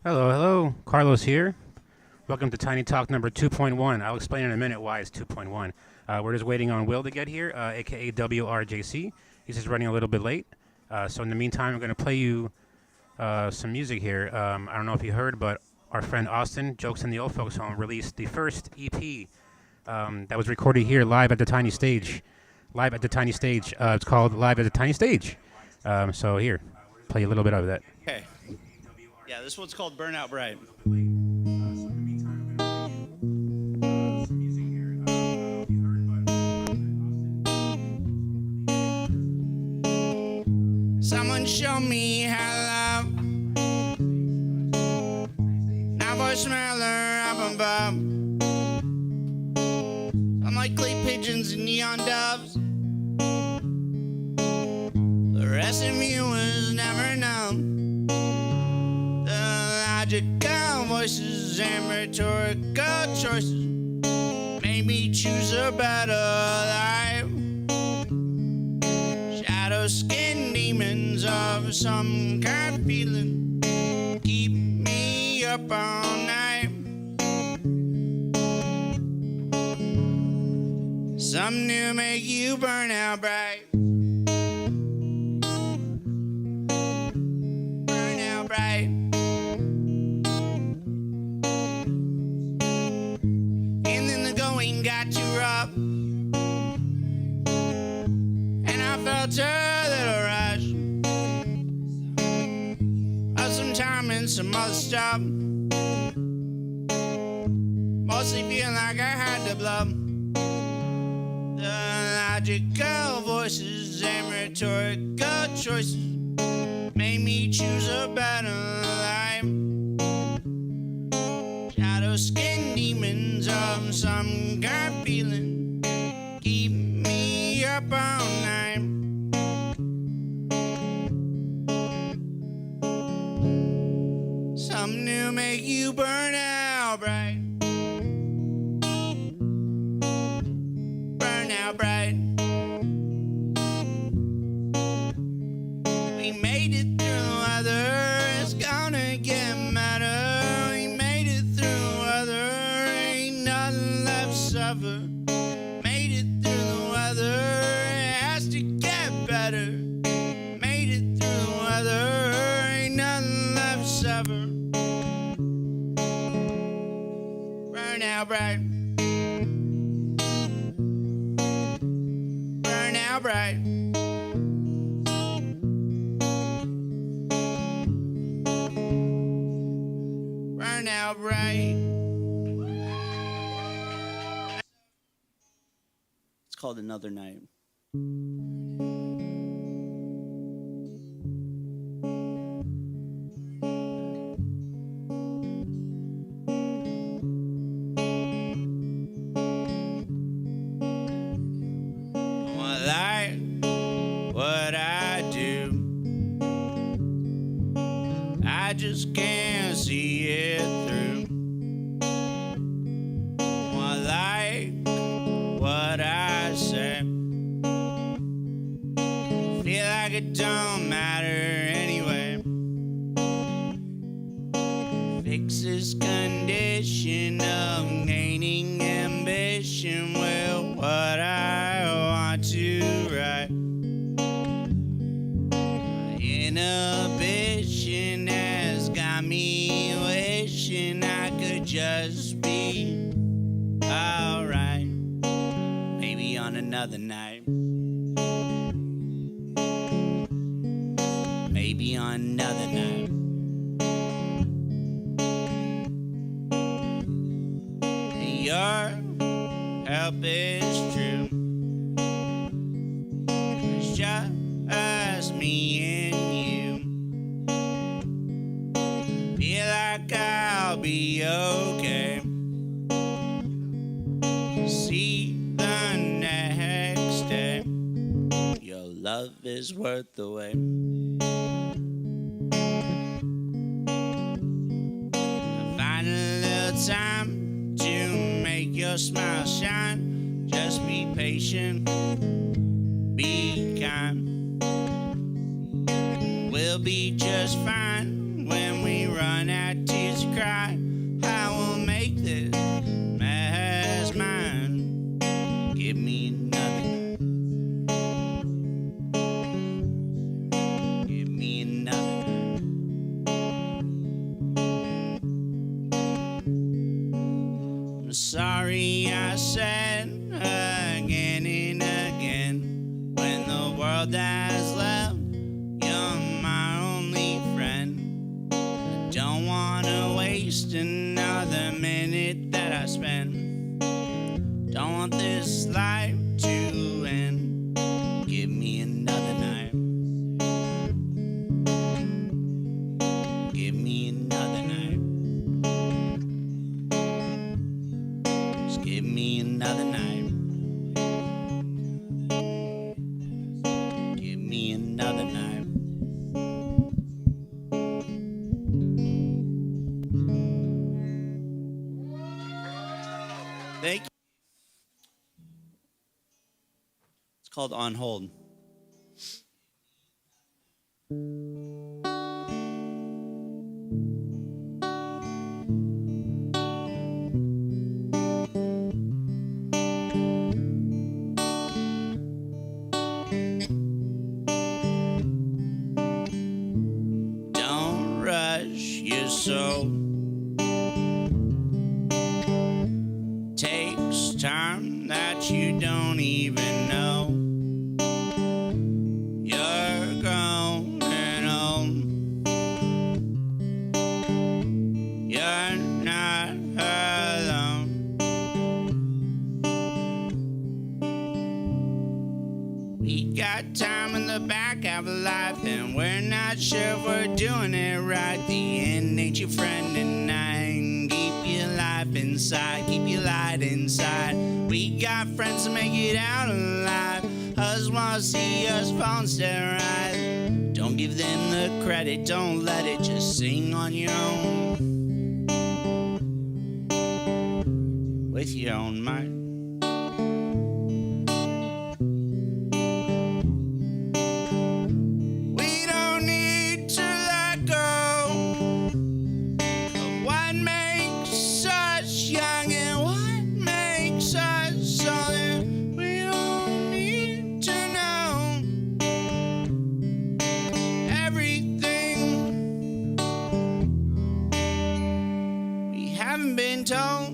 Hello, hello. Carlos here. Welcome to Tiny Talk number 2.1. I'll explain in a minute why it's 2.1. We're just waiting on Will to get here, AKA WRJC. He's just running a little bit late. So in the meantime, I'm going to play you some music here. I don't know if you heard, but our friend Austin, Jokes in the Old Folks Home, released the first EP that was recorded here live at the Tiny Stage. Live at the Tiny Stage. It's called Live at the Tiny Stage. So here, play a little bit of that. Okay. Yeah, this one's called Burnout Bright. Someone show me how love. Now voicemailer up above. Unlikely pigeons and neon doves. The rest of you was never known. Logical voices and rhetorical choices made me choose a better life. Shadow skin demons of some kind of feeling keep me up all night. Some new make you burn out bright. Burn out bright. Got too rough, and I felt a little rush of some time and some other stuff. Mostly feeling like I had to bluff. The logical voices and rhetorical choices made me choose a better life. Shadow skin demons of some kind of feeling keep me up all night. Some new make you burn out bright. Burn out bright. We made it through the weather, it's gonna get better. Made it through the weather, it has to get better. Made it through the weather, ain't nothing left to suffer. Burn out bright. Burn out bright. Burn out bright. It's called Another Night. I like what I do. I just can't see it through. I like what I say. Feel like it don't matter anyway. Fix this condition of gaining ambition. Well, what I want to write. My inhibition has got me wishing I could just be alright. Maybe on another night. Maybe on another night. Your help is true. It's just me and you. Feel like I'll be okay. See the next day. Your love is worth the wait. I find a little time to make your smile shine. Just be patient, be kind. We'll be just fine when we run out to sorry I said again and again. When the world has left, you're my only friend. I don't wanna waste another minute that I spend. Don't want this life to end. Give me another night. Give me another night. Just give me another night. Give me another night. Thank you. It's called On Hold. Don't rush your soul. Takes time that you don't even know. You're growing old. You're not alone. We got time in the back of life, and we're not sure if we're doing it right. The end ain't your friend tonight. Keep your life inside, keep your light inside. We got friends to make it out alive. Others wanna see us fall stare right. Don't give them the credit, don't let it, just sing on your own. With your own mind. We don't need to let go of what makes us young and what makes us old. We don't need to know everything we haven't been told.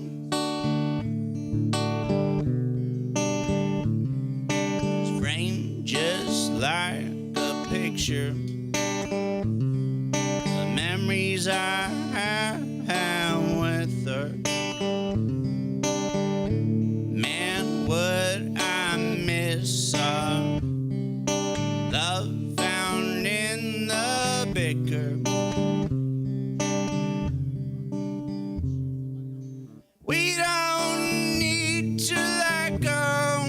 It's framed just like a picture. The memories I have with her. Man, would I miss her. Love found in the bicker. We don't need to let go.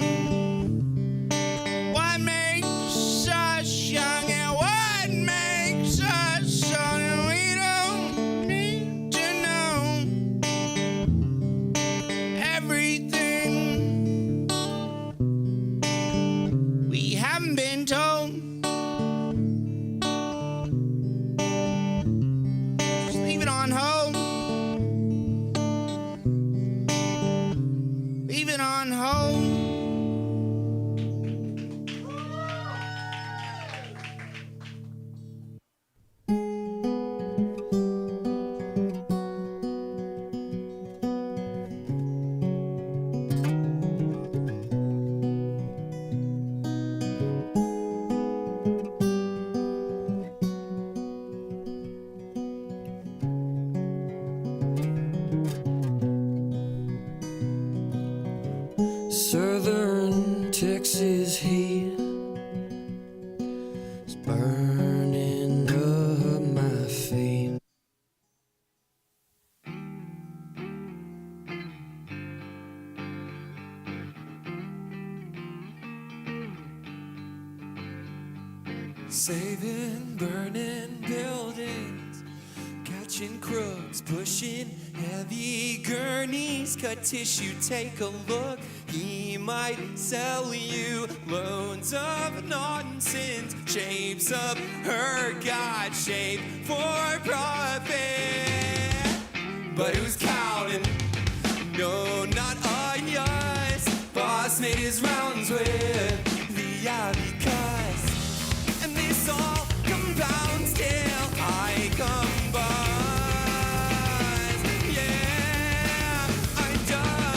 What makes us young and what makes us old? And we don't need to know everything we haven't been told. Just leave it on hold. Leave it on hold. Southern Texas heat is burning up my feet. Saving burning buildings, catching crooks, pushing heavy gurneys. Cut tissue, take a look. He might sell you loads of nonsense. Shapes up her God shape for profit. But who's counting? No, not us. Boss made his rounds with the Ivy cuss. And this all compounds till I combust. Yeah, I done.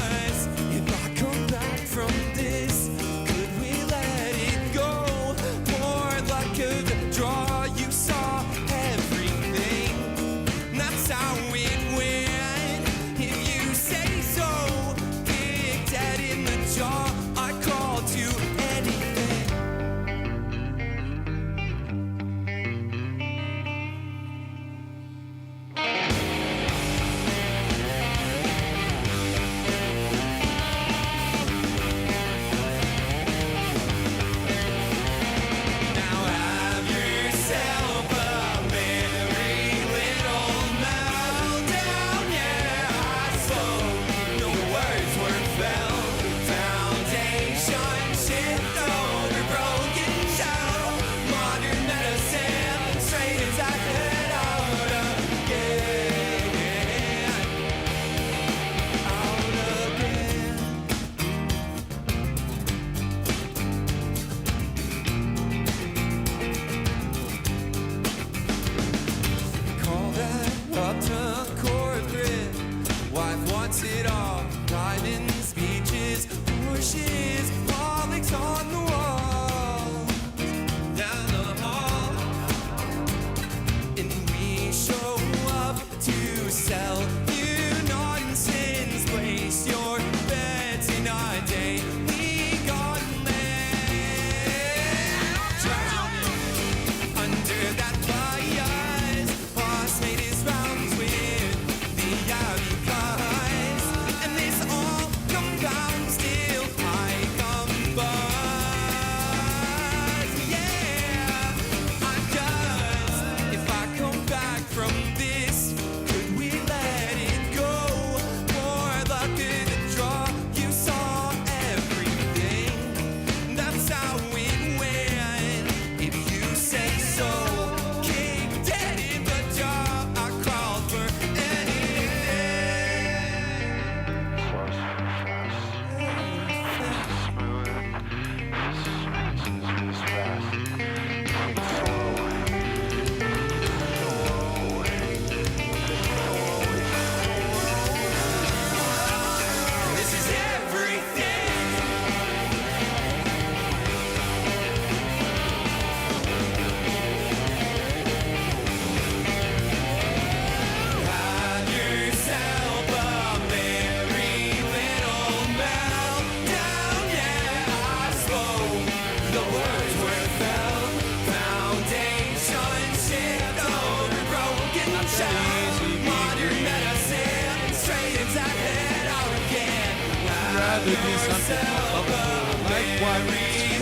rather be something comfortable, like worries.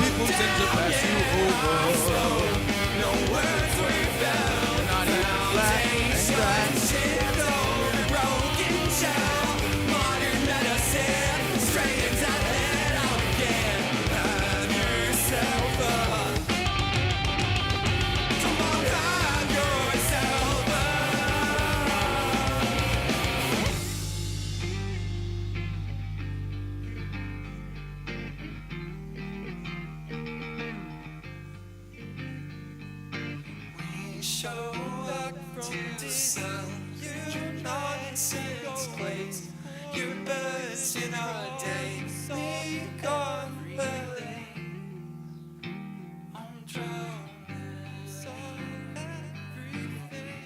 People tend to pass you over. No words were found. Not even black and black. Broken shell, modern medicine, straight out of it all again. Have yourself a. Come on, have yourself a. Show up from the sun, your nonsense place, your birds in our day, be gone early. I'm drowning on everything.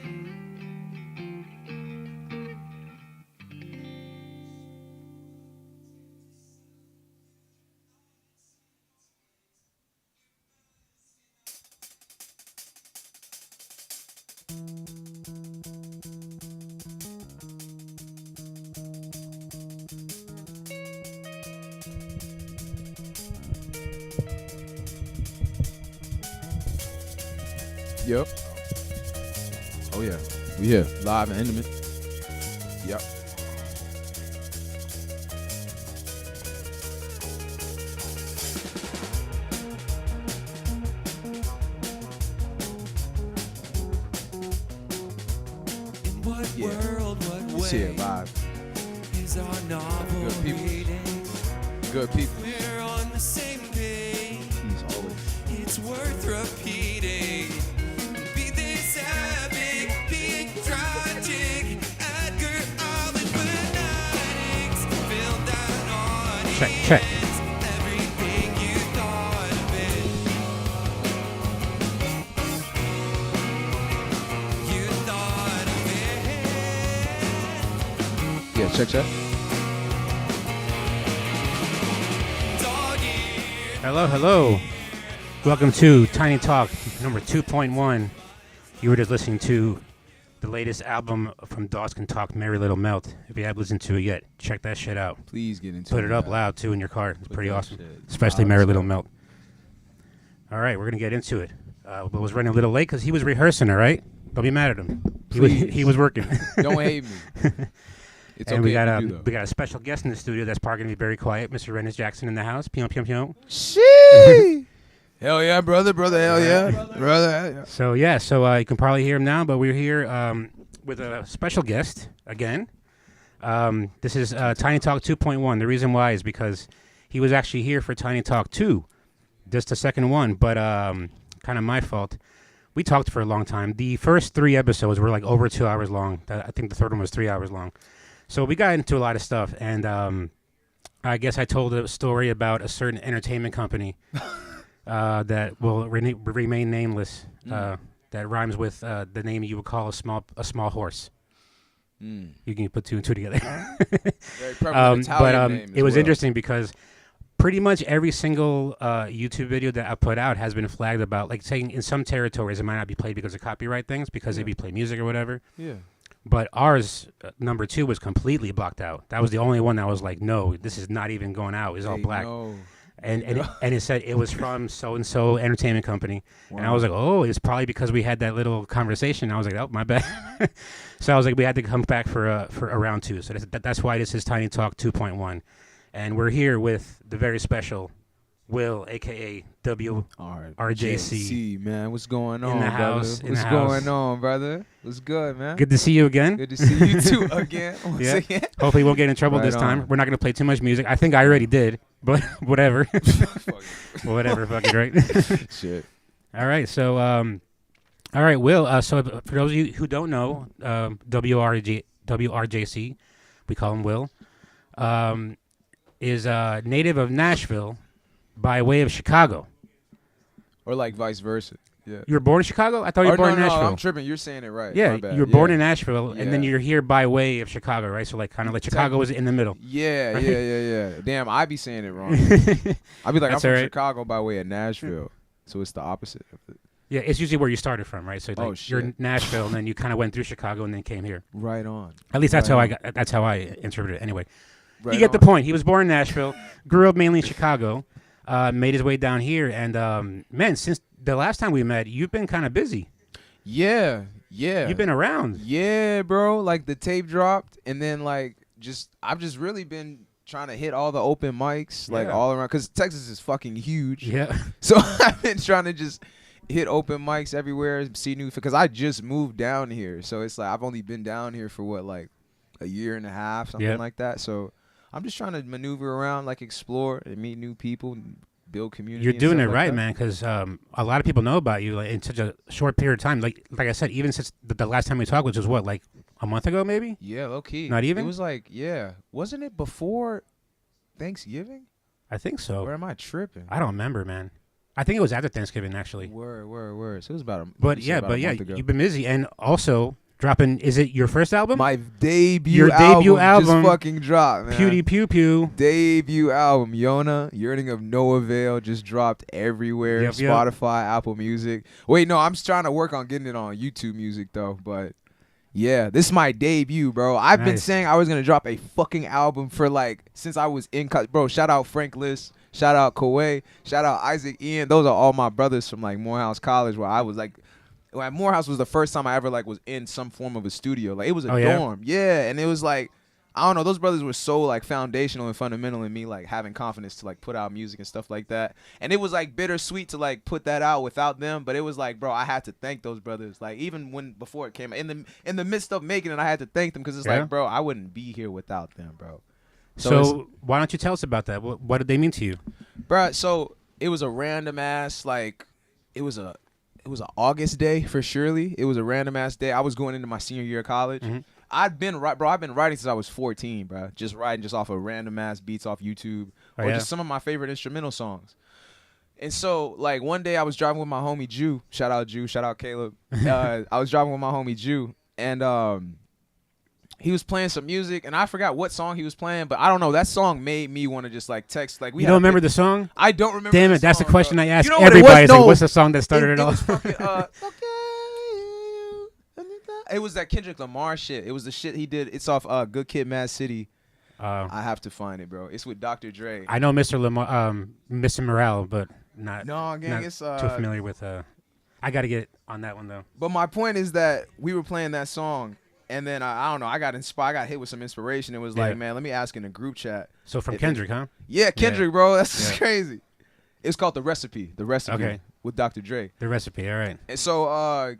Yep. Oh yeah. We here. Live and intimate. Yep. In what Yeah. world, what It's here way live. is our novel Good people. reading? Good people. We're on the same page. He's always. It's worth repeating. Be this epic, be tragic. Edgar Allan fanatics fill that audience. Check. Everything you thought of it. You thought of it. Yeah, check. Hello. Welcome to Tiny Talk number 2.1. You were just listening to the latest album from Dogs Can Talk, Merry Little Melt. If you haven't listened to it yet, check that shit out. Please get into Put it up guys. loud, too, in your car. It's Put pretty that awesome. shit Especially loud Merry as Little hell. Melt. All right, we're going to get into it. But was running a little late because he was rehearsing, all right? Don't be mad at him. Please. He was working. Don't hate me. It's and okay we got if you do, though. we got a special guest in the studio that's probably going to be very quiet. Mr. Rennis Jackson in the house. Pion, pion, pion. Shee! Hell yeah, brother. Hell yeah. Brother. Hell yeah. So you can probably hear him now, but we're here with a special guest again. This is Tiny Talk 2.1. The reason why is because he was actually here for Tiny Talk 2, just the second one, but kind of my fault. We talked for a long time. The first 3 episodes were like over 2 hours long. I think the third one was 3 hours long. So we got into a lot of stuff, and I guess I told a story about a certain entertainment company that will remain nameless. That rhymes with the name you would call a small horse. You can put 2 and 2 together. Very prevalent Italian name as it was well. interesting because pretty much every single YouTube video that I put out has been flagged about, like saying in some territories it might not be played because of copyright things, because if you play music or whatever. Yeah. But ours, number 2, was completely blocked out. That was the only one that was like, no, this is not even going out. It's all Hey, black. no. And it said it was from so-and-so entertainment company. Wow. And I was like, oh, it's probably because we had that little conversation. I was like, oh, my bad. So I was like, we had to come back for a round 2. So that's why this is Tiny Talk 2.1. And we're here with the very special Will, a.k.a. WRJC. Man, what's going on, In the brother? house, in What's the going house. on, brother? What's good, man? Good to see you again. Good to see you too again. Once Yeah. again. Hopefully we won't get in trouble Right this time. on. We're not going to play too much music. I think I already did, but whatever. Whatever, fuck it, right? Shit. All right, so all right, Will. So for those of you who don't know, WRJC, we call him Will, is a native of Nashville by way of Chicago. Or like vice versa. Yeah. You were born in Chicago? I thought you were Or born in no, Nashville. I'm tripping. You're saying it right. Yeah, My bad. you were born in Nashville, and then Yeah. you're here by way of Chicago, right? So like kind of like Chicago was in the middle. Yeah, Right? yeah. Damn, I be saying it wrong. I be like, I'm That's from all right. Chicago by way of Nashville. So it's the opposite of it. Yeah, it's usually where you started from, right? So like Oh, you're in shit. Nashville, and then you kind of went through Chicago, and then came here. Right on. At least that's Right how on. that's how I interpret it. Anyway, Right you get the on. point. He was born in Nashville, grew up mainly in Chicago, made his way down here, and man, since the last time we met, you've been kind of busy. Yeah. You've been around. Yeah, bro. Like the tape dropped, and then like I've just really been trying to hit all the open mics, like Yeah. all around, because Texas is fucking huge. Yeah. So I've been trying to just hit open mics everywhere, see new, because I just moved down here. So it's like I've only been down here for what, like a year and a half, something Yep. like that. So I'm just trying to maneuver around, like explore and meet new people, and build community. You're and doing stuff it like right, that. man, because a lot of people know about you like, in such a short period of time. Like I said, even since the last time we talked, which was what, like a month ago, maybe? Yeah, low key. Not even? It was like, yeah, wasn't it before Thanksgiving? I think so. Or am I tripping? I don't remember, man. I think it was after Thanksgiving, actually. Word. So it was about a But you said yeah, about a but yeah, month ago. you've been busy, and also dropping. Is it your first album? My debut Your debut album. just fucking dropped, man. Pewdie Pew Pew. Debut album, Yona, Yearning of No Avail, just dropped everywhere. Yep. Spotify, Apple Music. Wait, no, I'm trying to work on getting it on YouTube Music though. But yeah, this is my debut, bro. I've been Nice. saying I was gonna drop a fucking album for like since I was in bro. Shout out Frank List. Shout out Kawhi. Shout out Isaac Ian. Those are all my brothers from like Morehouse College, where I was like. Like Morehouse was the first time I ever like was in some form of a studio. Like it was a Oh, yeah? dorm. Yeah, and it was like I don't know, those brothers were so like foundational and fundamental in me like having confidence to like put out music and stuff like that. And it was like bittersweet to like put that out without them, but it was like, bro, I had to thank those brothers. Like even when before it came in the midst of making it, I had to thank them because it's Yeah. like, bro, I wouldn't be here without them, bro. So why don't you tell us about that? What did they mean to you? Bro, so it was a random ass like it was an August day for surely. It was a random ass day. I was going into my senior year of college. Mhm. I've been writing since I was 14, bro. Just writing just off of random ass beats off YouTube Oh, or yeah? just some of my favorite instrumental songs. And so like one day I was driving with my homie Jew. Shout out Jew. Shout out Caleb. I was driving with my homie Jew, and he was playing some music, and I forgot what song he was playing, but I don't know. That song made me want to just like text. Like we You had don't a remember bit- the song? I don't remember. Damn the it! That's the song, question bro. I ask You know what it everybody. was? Is like, No. what's the song that started it, all? was fucking, it was that Kendrick Lamar shit. It was the shit he did. It's off Good Kid, Mad City. I have to find it, bro. It's with Dr. Dre. I know Mr. Mr. Morale, but not. No, gang, not it's too familiar with. I got to get on that one though. But my point is that we were playing that song, and then I don't know. I got inspired. I got hit with some inspiration. It was Yeah. like, man, let me ask in a group chat. So from It- Kendrick, huh? Yeah, Kendrick, bro. That's just Yeah. crazy. It's called The Recipe. The Recipe Okay. with Dr. Dre. The recipe. All right. And so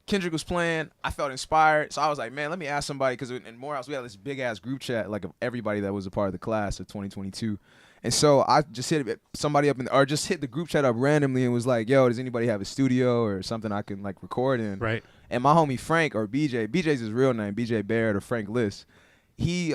Kendrick was playing. I felt inspired. So I was like, man, let me ask somebody. Because in Morehouse, we had this big-ass group chat, like of everybody that was a part of the class of 2022. And so I just hit somebody up, or just hit the group chat up randomly and was like, yo, does anybody have a studio or something I can like record in? Right. And my homie Frank, or BJ's his real name, BJ Barrett or Frank List. He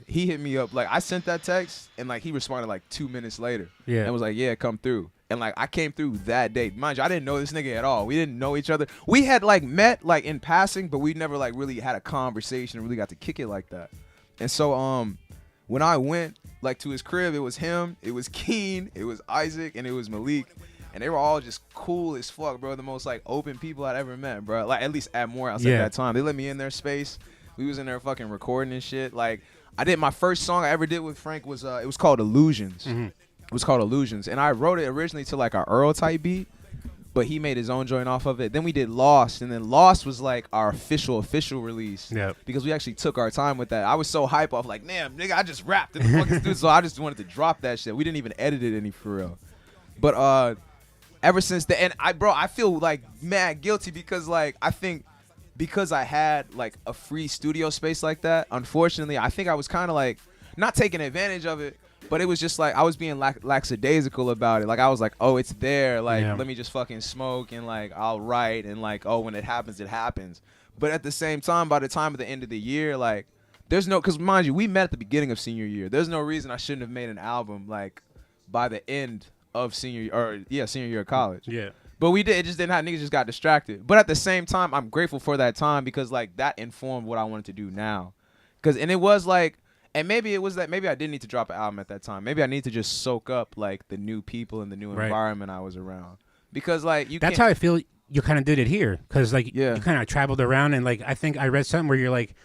hit me up. Like I sent that text and like he responded like 2 minutes later. Yeah. And was like, yeah, come through. And like I came through that day. Mind you, I didn't know this nigga at all. We didn't know each other. We had like met like in passing, but we never like really had a conversation and really got to kick it like that. And so when I went like to his crib, it was him, it was Keen, it was Isaac, and it was Malik. And they were all just cool as fuck, bro. The most like open people I'd ever met, bro. Like at least at Morehouse Yeah. at that time. They let me in their space. We was in there fucking recording and shit. Like I did my first song I ever did with Frank was it was called Illusions. Mhm. It was called Illusions, and I wrote it originally to like a Earl type beat, but he made his own joint off of it. Then we did Lost, and then Lost was like our official release. Yep. Because we actually took our time with that. I was so hype off like, damn, nigga, I just rapped in the fucking studio, so I just wanted to drop that shit. We didn't even edit it any for real. But ever since then, and I feel like mad guilty because like I think because I had like a free studio space like that, unfortunately, I think I was kind of like not taking advantage of it. But it was just like I was being lackadaisical about it. Like I was like, oh, it's there. Like Yeah. let me just fucking smoke and like I'll write and like oh, when it happens, it happens. But at the same time, by the time of the end of the year, like there's no, because mind you, we met at the beginning of senior year. There's no reason I shouldn't have made an album like by the end of senior year of college. Yeah. But we did. It just didn't have, niggas just got distracted. But at the same time, I'm grateful for that time because like that informed what I wanted to do now. And it was like. And maybe it was that maybe I didn't need to drop an album at that time. Maybe I need to just soak up like the new people and the new Right. environment I was around. Because like That's how I feel you kind of did it here. Because like Yeah. you kind of traveled around and like I think I read something where you're like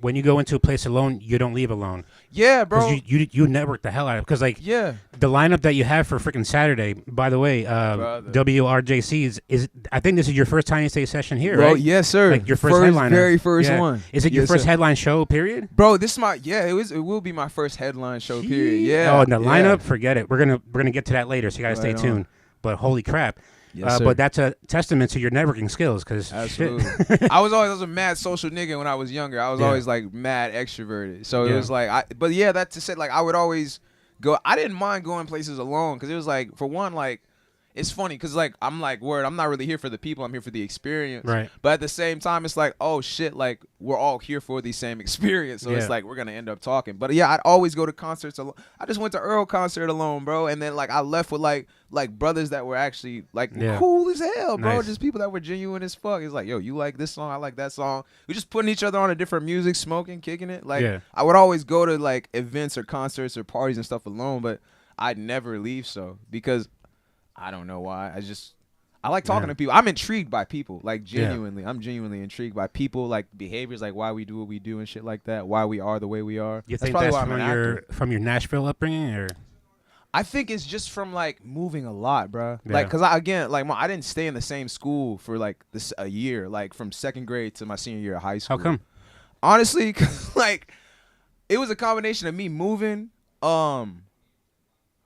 when you go into a place alone, you don't leave alone. Yeah, bro. Because you network the hell out of it. Because, like, Yeah. the lineup that you have for freaking Saturday, by the way, Brother. WRJC is I think this is your first Tiny State session here, Bro, right? yes, sir. Like your first headliner. Very first Yeah. one. Is it your Yes, first sir. headline show, period? Bro, this is it will be my first headline show, period. Yeah. Oh, and the yeah. lineup, forget it. We're gonna get to that later, so you gotta stay Right tuned. on. But holy crap. Yes, sir. But that's a testament to your networking skills, because Absolutely. I was a mad social nigga when I was younger. I was Yeah. always like mad extroverted. So it Yeah. was like, but yeah, that to say, like, I would always go. I didn't mind going places alone because it was like, for one, like, it's funny because like I'm like, word, I'm not really here for the people. I'm here for the experience. Right. But at the same time, it's like, oh shit, like we're all here for the same experience. So Yeah. it's like we're gonna end up talking. But yeah, I'd always go to concerts alone. I just went to Earl concert alone, bro, and then like I left with like brothers that were actually like Yeah. cool as hell, bro. Nice. Just people that were genuine as fuck. It's like, yo, you like this song, I like that song. We just putting each other on a different music, smoking, kicking it. Like Yeah. I would always go to like events or concerts or parties and stuff alone, but I'd never leave because I don't know why. I like talking Yeah. to people. I'm intrigued by people, like Yeah. genuinely. I'm genuinely intrigued by people, like behaviors, like why we do what we do and shit like that. Why we are the way we are. You think probably that's why I'm an actor. from your Nashville upbringing, or I think it's just from like moving a lot, bro. Yeah. Like, cause I didn't stay in the same school for like a year, like from second grade to my senior year of high school. how come? Honestly, cause like it was a combination of me moving.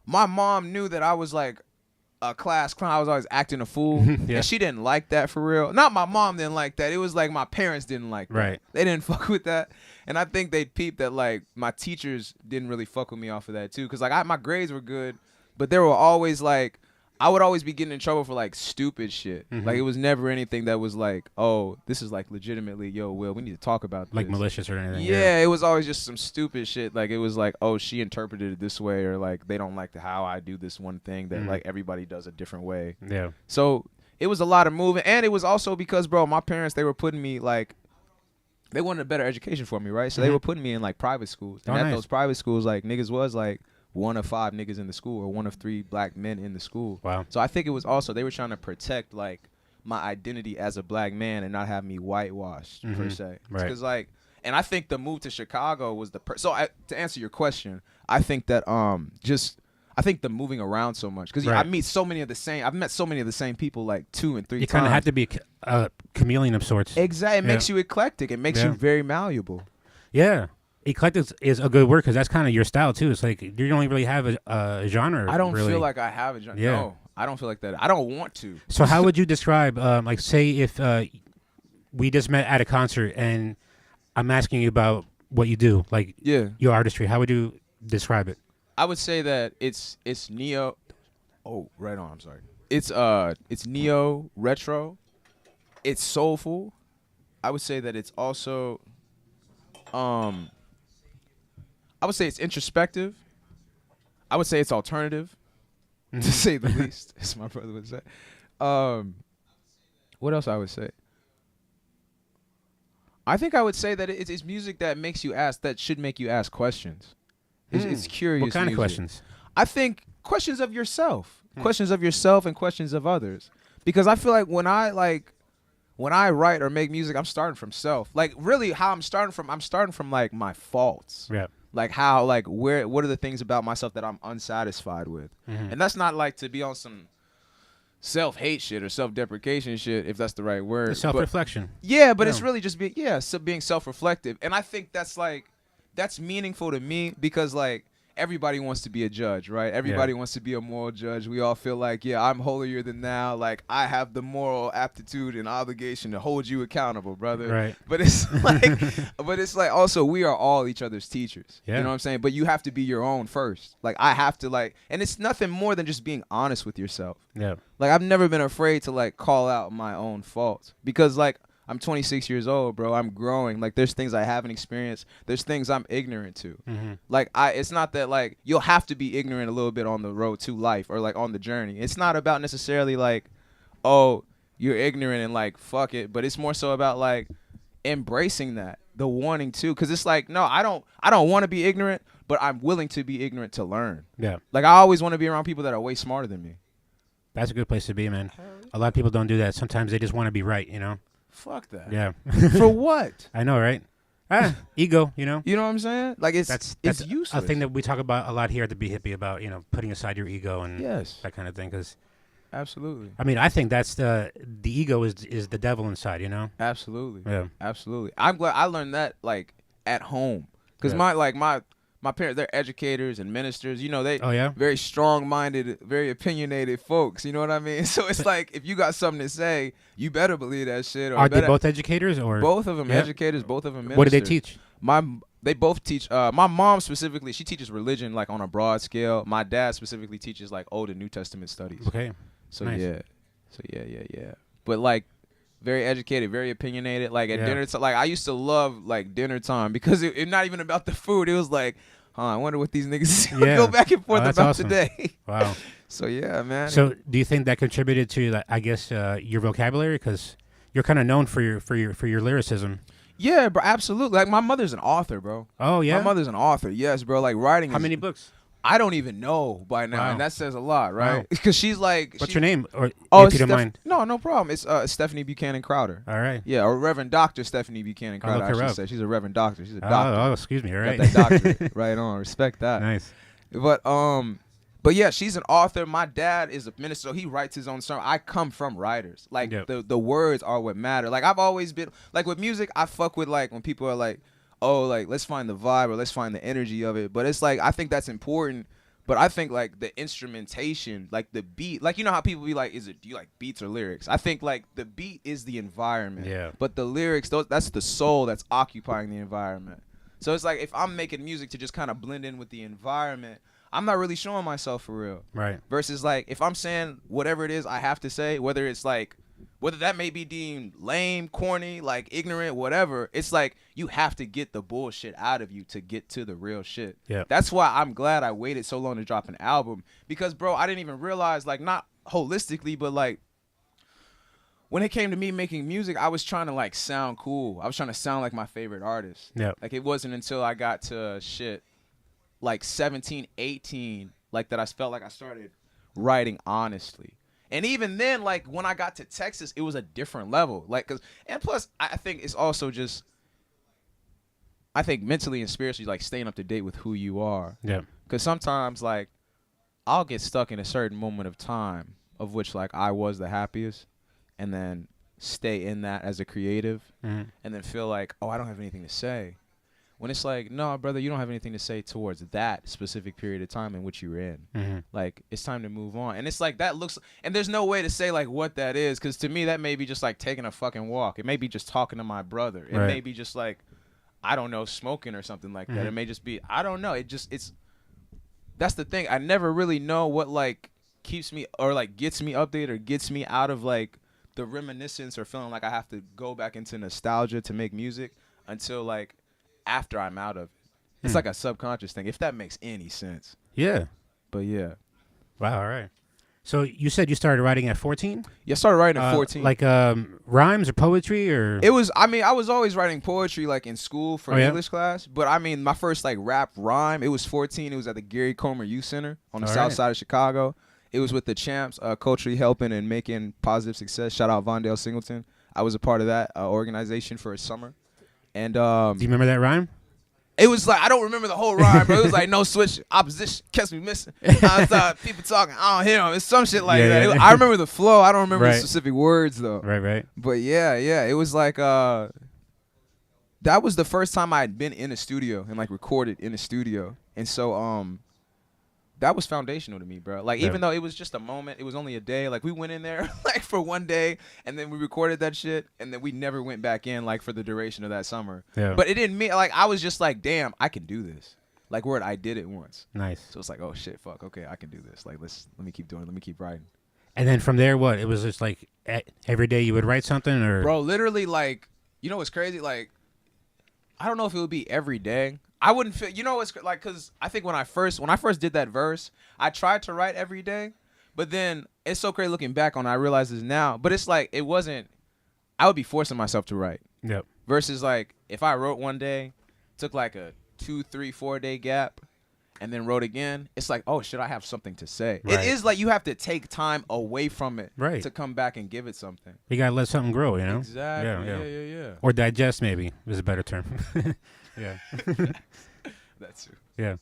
My mom knew that I was like a class clown. I was always acting a fool, Yeah. and she didn't like that for real. Not my mom didn't like that. It was like my parents didn't like that. Right. They didn't fuck with that, and I think they peeped that like my teachers didn't really fuck with me off of that too. Cause like my grades were good, but there were always like I would always be getting in trouble for like stupid shit. Mhm. Like it was never anything that was like, oh, this is like legitimately, yo, Will, we need to talk about Like this. malicious or anything? Yeah, it was always just some stupid shit. Like it was like, oh, she interpreted it this way, or like they don't like how I do this one thing that Mhm. like everybody does a different way. Yeah. So it was a lot of moving, and it was also because, bro, my parents, they were putting me like, they wanted a better education for me, right? So they Mhm. were putting me in like private schools, and Oh, at nice. those private schools, like niggas was like 1 of 5 niggas in the school, or 1 of 3 black men in the school. Wow. So I think it was also they were trying to protect like my identity as a black man and not have me whitewashed per Mhm. se. Right. Because like, and I think the move to Chicago was to answer your question, I think that I think the moving around so much because Right. I've met so many of the same people like 2 and 3 You times. kind of have to be a chameleon of sorts. Exactly, it Yeah. makes you eclectic. It makes Yeah. you very malleable. Yeah. Eclectic is a good word because that's kind of your style too. It's like you don't really have a genre. I don't really. feel like I have a genre. Yeah. No, I don't feel like that. I don't want to. So how would you describe, like, say if we just met at a concert and I'm asking you about what you do, like Yeah. your artistry, how would you describe it? I would say that it's neo. Oh, right on. I'm sorry. It's neo retro. It's soulful. I would say that it's also I would say it's introspective. I would say it's alternative, to say the least, as my brother would say. What else I would say? I think I would say that it's music that makes you ask, that should make you ask questions. It's curious. What kind of music. questions? I think questions of yourself, questions of yourself, and questions of others. Because I feel like when I write or make music, I'm starting from self. Like really, how I'm starting from like my faults. Yeah. Like how, like what are the things about myself that I'm unsatisfied with? Mhm. And that's not like to be on some self-hate shit or self-deprecation shit, if that's the right word. But- Self-reflection. yeah, but it's Yeah. really just being self-reflective. And I think that's meaningful to me because like everybody wants to be a judge, right? Everybody wants to be a moral judge. We all feel like, yeah, I'm holier than thou. Like I have the moral aptitude and obligation to hold you accountable, brother. Right. But it's like also we are all each other's teachers. Yeah. You know what I'm saying? But you have to be your own first. Like I have to and it's nothing more than just being honest with yourself. Yeah. Like I've never been afraid to like call out my own faults because like I'm 26 years old, bro. I'm growing. Like there's things I haven't experienced. There's things I'm ignorant to. Mhm. Like it's not that like you'll have to be ignorant a little bit on the road to life or like on the journey. It's not about necessarily like, oh, you're ignorant and like fuck it, but it's more so about like embracing that, the wanting to, because it's like, no, I don't want to be ignorant, but I'm willing to be ignorant to learn. Yeah. Like I always want to be around people that are way smarter than me. That's a good place to be, man. A lot of people don't do that. Sometimes they just want to be right, you know? Fuck that. Yeah. For what? I know, right? Ego, you know. You know what I'm saying? Like That's it's useless. a thing that we talk about a lot here at the Be Hippie about, you know, putting aside your ego and Yes. that kind of thing. Because Absolutely. I mean, I think that's the ego is the devil inside, you know. Absolutely. Yeah. Absolutely. I'm glad I learned that like at home because Yeah. my parents, they're educators and ministers. You know, they Oh yeah. very strong-minded, very opinionated folks. You know what I mean? So it's like if you got something to say, you better believe that shit. Or Are they better, both educators or both of them Yeah. educators, both of them ministers. What do they teach? They both teach. My mom specifically, she teaches religion like on a broad scale. My dad specifically teaches like Old and New Testament studies. Okay. So Nice. yeah. But like very educated, very opinionated. Like at Yeah. dinner time, like I used to love like dinner time because it not even about the food. It was like, I wonder what these niggas Yeah. go back and forth Oh, that's about awesome. today. Wow. So yeah, man. So do you think that contributed to, like, I guess, your vocabulary? Because you're kind of known for your lyricism. yeah, bro, absolutely. Like my mother's an author, bro. Oh yeah. My mother's an author. Yes, bro. Like writing. How is- many books? I don't even know by now, Wow. and that says a lot, right? Wow. Because she's like, What's your name? Or Oh, if you don't mind. No problem. It's Stephanie Buchanan Crowder. All right. Yeah, or Reverend Doctor Stephanie Buchanan I'll Crowder. look her I should up. say she's a Reverend Doctor. She's a Oh, doctor. excuse me. All Got right. that doctorate. Right on. Respect that. Nice. But yeah, she's an author. My dad is a minister, so he writes his own sermon. I come from writers. Like Yep. the words are what matter. Like I've always been like with music, I fuck with like when people are like, oh, like let's find the vibe or let's find the energy of it. But it's like I think that's important. But I think like the instrumentation, like the beat, like you know how people be like, do you like beats or lyrics? I think like the beat is the environment. Yeah. But the lyrics, that's the soul that's occupying the environment. So it's like if I'm making music to just kind of blend in with the environment, I'm not really showing myself for real. Right. Versus like if I'm saying whatever it is I have to say, whether that may be deemed lame, corny, like ignorant, whatever, it's like you have to get the bullshit out of you to get to the real shit. Yeah. That's why I'm glad I waited so long to drop an album because, bro, I didn't even realize, like, not holistically, but like when it came to me making music, I was trying to like sound cool. I was trying to sound like my favorite artist. Yeah. Like it wasn't until I got to like 17, 18, like that I felt like I started writing honestly. And even then, like when I got to Texas, it was a different level. Like, and plus, I think it's also just, I think mentally and spiritually, like staying up to date with who you are. Yeah. Because sometimes, like, I'll get stuck in a certain moment of time of which, like, I was the happiest, and then stay in that as a creative, Mhm. and then feel like, oh, I don't have anything to say. When it's like, no, brother, you don't have anything to say towards that specific period of time in which you were in. Mhm. Like, it's time to move on. And it's like, that looks, and there's no way to say, like, what that is, because to me, that may be just, like, taking a fucking walk. It may be just talking to my brother. It Right. may be just, like, I don't know, smoking or something like that. Mhm. It may just be, I don't know. That's the thing. I never really know what, like, keeps me, or, like, gets me updated or gets me out of, like, the reminiscence or feeling like I have to go back into nostalgia to make music until, like, after I'm out of it. It's like a subconscious thing, if that makes any sense. Yeah. But yeah. Wow. All right. So you said you started writing at 14? Yeah, I started writing at 14. Like rhymes or poetry or? It was, I mean, I was always writing poetry like in school for Oh, yeah? English class. But I mean, my first like rap rhyme, it was 14. It was at the Gary Comer Youth Center on the All south right. side of Chicago. It was with the Champs, culturally helping and making positive success. Shout out Vondale Singleton. I was a part of that organization for a summer. And Do you remember that rhyme? it was like, I don't remember the whole rhyme, bro. It was like no switch, opposition, kept me missing. I was people talking, I don't hear them. It's some shit like Yeah, that. yeah. I remember the flow. I don't remember the Right. specific words though. Right. Right. But yeah, it was like that was the first time I had been in a studio and like recorded in a studio. And so that was foundational to me, bro. Like Yeah. even though it was just a moment, it was only a day. Like we went in there like for one day and then we recorded that shit and then we never went back in like for the duration of that summer. Yeah. But it didn't mean like I was just like, damn, I can do this. Like word, I did it once. Nice. So it's like, oh shit, fuck, okay, I can do this. Like let me keep doing it. Let me keep writing. And then from there, what? It was just like every day you would write something, or? Bro, literally, like, you know what's crazy? Like, I don't know if it would be every day. I wouldn't feel, you know what's like, because I think when I first did that verse, I tried to write every day, but then it's so crazy looking back on it, I realize this now, but it's like, it wasn't, I would be forcing myself to write. Yep. Versus like, if I wrote one day, took like a 2, 3, 4 day gap, and then wrote again, it's like, oh, should I have something to say? Right. It is like you have to take time away from it Right. to come back and give it something. You gotta let something grow, you know. Exactly. Yeah. Yeah. Or digest, maybe is a better term. Yeah. That's true. Yeah.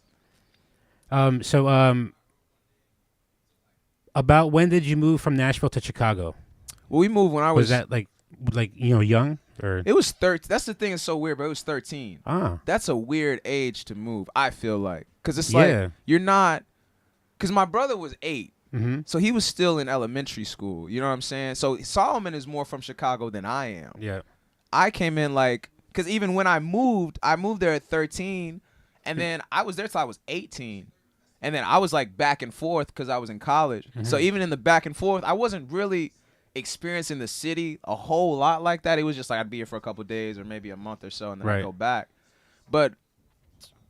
About when did you move from Nashville to Chicago? Well, we moved when I Was that like young or? It was 13. That's the thing. It's so weird, but it was 13. Ah. That's a weird age to move. I feel like, cause it's Yeah. like you're not. Cause my brother was 8, Mm-hmm. so he was still in elementary school. You know what I'm saying? So Solomon is more from Chicago than I am. Yeah. I came in like, cause even when I moved there at 13, and then I was there till I was 18. And then I was like back and forth because I was in college. Mm-hmm. So even in the back and forth, I wasn't really experiencing the city a whole lot like that. It was just like I'd be here for a couple days or maybe a month or so, and then Right. I'd go back. But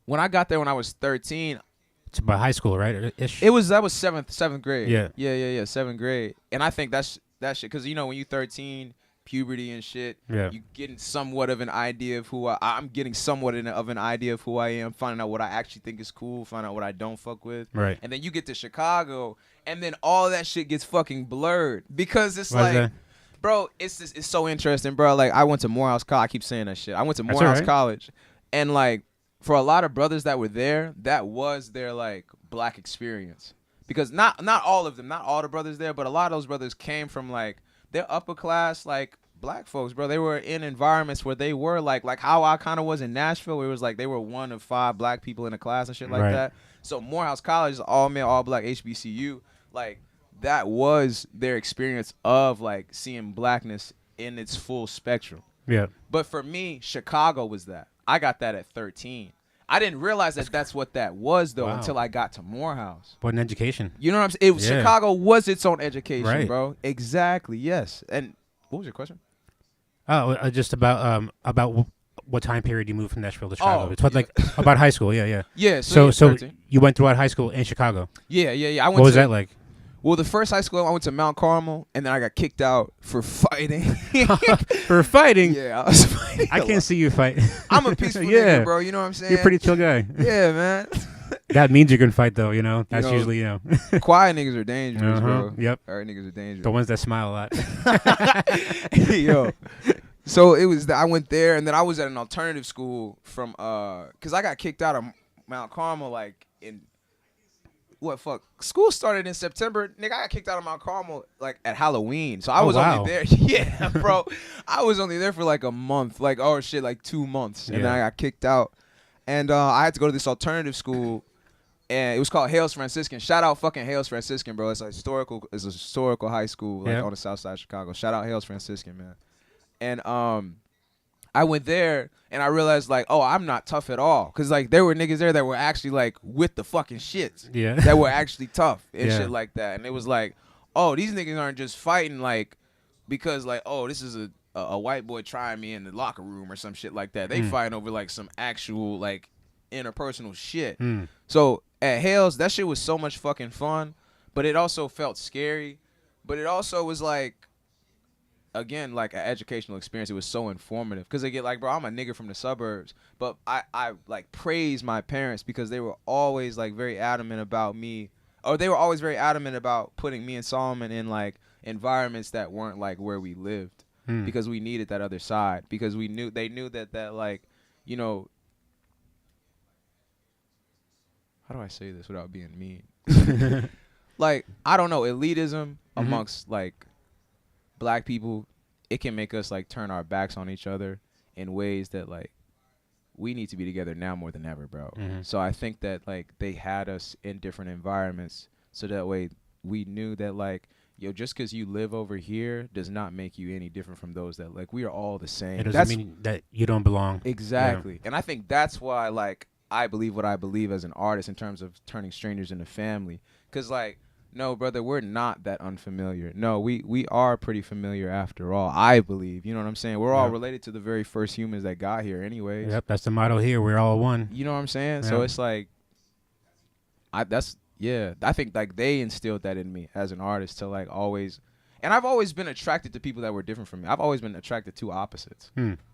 when I got there when I was 13, It's about high school, right? Ish. that was seventh grade. Yeah. Yeah, 7th grade. And I think that's that shit, because when you're 13, puberty and shit, Yeah. you getting somewhat of an idea of who I'm getting somewhat of an idea of who I am, finding out what I actually think is cool, finding out what I don't fuck with. Right. And then you get to Chicago, and then all that shit gets fucking blurred because it's Why is like, that? bro, it's so interesting, bro. Like I went to Morehouse College. I keep saying that shit. I went to That's Morehouse alright. College, and like for a lot of brothers that were there, that was their like black experience. Because not all of them, not all the brothers there, but a lot of those brothers came from like they're upper class like black folks, bro. They were in environments where they were like how I kind of was in Nashville, where it was like they were one of 5 black people in a class and shit like Right. that. So Morehouse College is all male, all black HBCU. Like that was their experience of like seeing blackness in its full spectrum. Yeah. But for me, Chicago was that. I got that at 13. I didn't realize that's what that was though Wow. until I got to Morehouse. What an education. You know what I'm saying? Yeah. Chicago was its own education, Right. bro. Exactly. Yes. And what was your question? Oh, just about what time period you moved from Nashville to Chicago? Oh, It's what, like about high school. Yeah. Yeah. So 13. you went throughout high school in Chicago. Yeah. I went What was to, that like? Well, the first high school I went to Mount Carmel, and then I got kicked out for fighting. For fighting. Yeah, I was fighting. I can't see you fight. I'm a peaceful Yeah. nigga, bro. You know what I'm saying? You're a pretty chill guy. Yeah, man. That means you can fight, though. That's know, usually Quiet niggas are dangerous, bro. Yep. All right, niggas are dangerous. The ones that smile a lot. Yo. So it was I went there, and then I was at an alternative school from because I got kicked out of Mount Carmel like in school started in September. Nigga, I got kicked out of Mount Carmel like at Halloween. So I was wow. only there. Yeah, bro. I was only there for like a month, like 2 months, and then Yeah. I got kicked out, and I had to go to this alternative school. And it was called Hales Franciscan. Shout out fucking Hales Franciscan, bro. It's a historical high school like Yeah. on the south side of Chicago. Shout out Hales Franciscan, man. And I went there and I realized like, oh, I'm not tough at all. Cause like there were niggas there that were actually like with the fucking shits. Yeah. That were actually tough and Yeah. shit like that. And it was like, oh, these niggas aren't just fighting like because like, oh, this is a white boy trying me in the locker room or some shit like that. They fighting over like some actual like interpersonal shit. So at Hales, that shit was so much fucking fun, but it also felt scary. But it also was like, again, like an educational experience. It was so informative because they get like, bro, I'm a nigga from the suburbs, but I like praise my parents because they were always like very adamant about me, or they were always very adamant about putting me and Solomon in like environments that weren't like where we lived because we needed that other side, because they knew that like, you know, how do I say this without being mean? Like, I don't know, elitism amongst like black people, it can make us like turn our backs on each other in ways that like we need to be together now more than ever, bro. So I think that like they had us in different environments so that way we knew that like, yo, just because you live over here does not make you any different from those that like we are all the same. It doesn't mean that you don't belong. Exactly. And I think that's why like I believe what I believe as an artist in terms of turning strangers into family. Because like, no, brother, we're not that unfamiliar. No, we are pretty familiar after all, I believe. You know what I'm saying? We're all related to the very first humans that got here anyways. Yep, that's the motto here. We're all one. You know what I'm saying? Yeah. So it's like, I think like they instilled that in me as an artist to like always, and I've always been attracted to people that were different from me. I've always been attracted to opposites.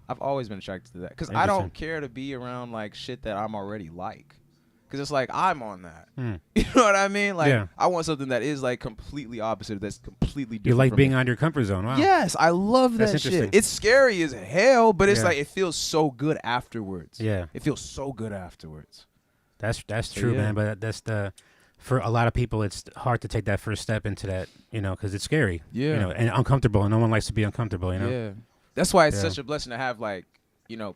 I've always been attracted to that because I don't care to be around like shit that I'm already like. because it's like I'm on that. Hmm. You know what I mean? Like Yeah. I want something that is like completely opposite. That's completely different. You like from being me. out of your comfort zone. Wow. Yes, I love That's that shit. interesting. It's scary as hell, but it's Yeah. like it feels so good afterwards. Yeah. It feels so good afterwards. That's So, true, yeah. man. But that's for a lot of people, it's hard to take that first step into that, because it's scary. Yeah. And uncomfortable, and no one likes to be uncomfortable. Yeah. That's why it's Yeah. such a blessing to have like,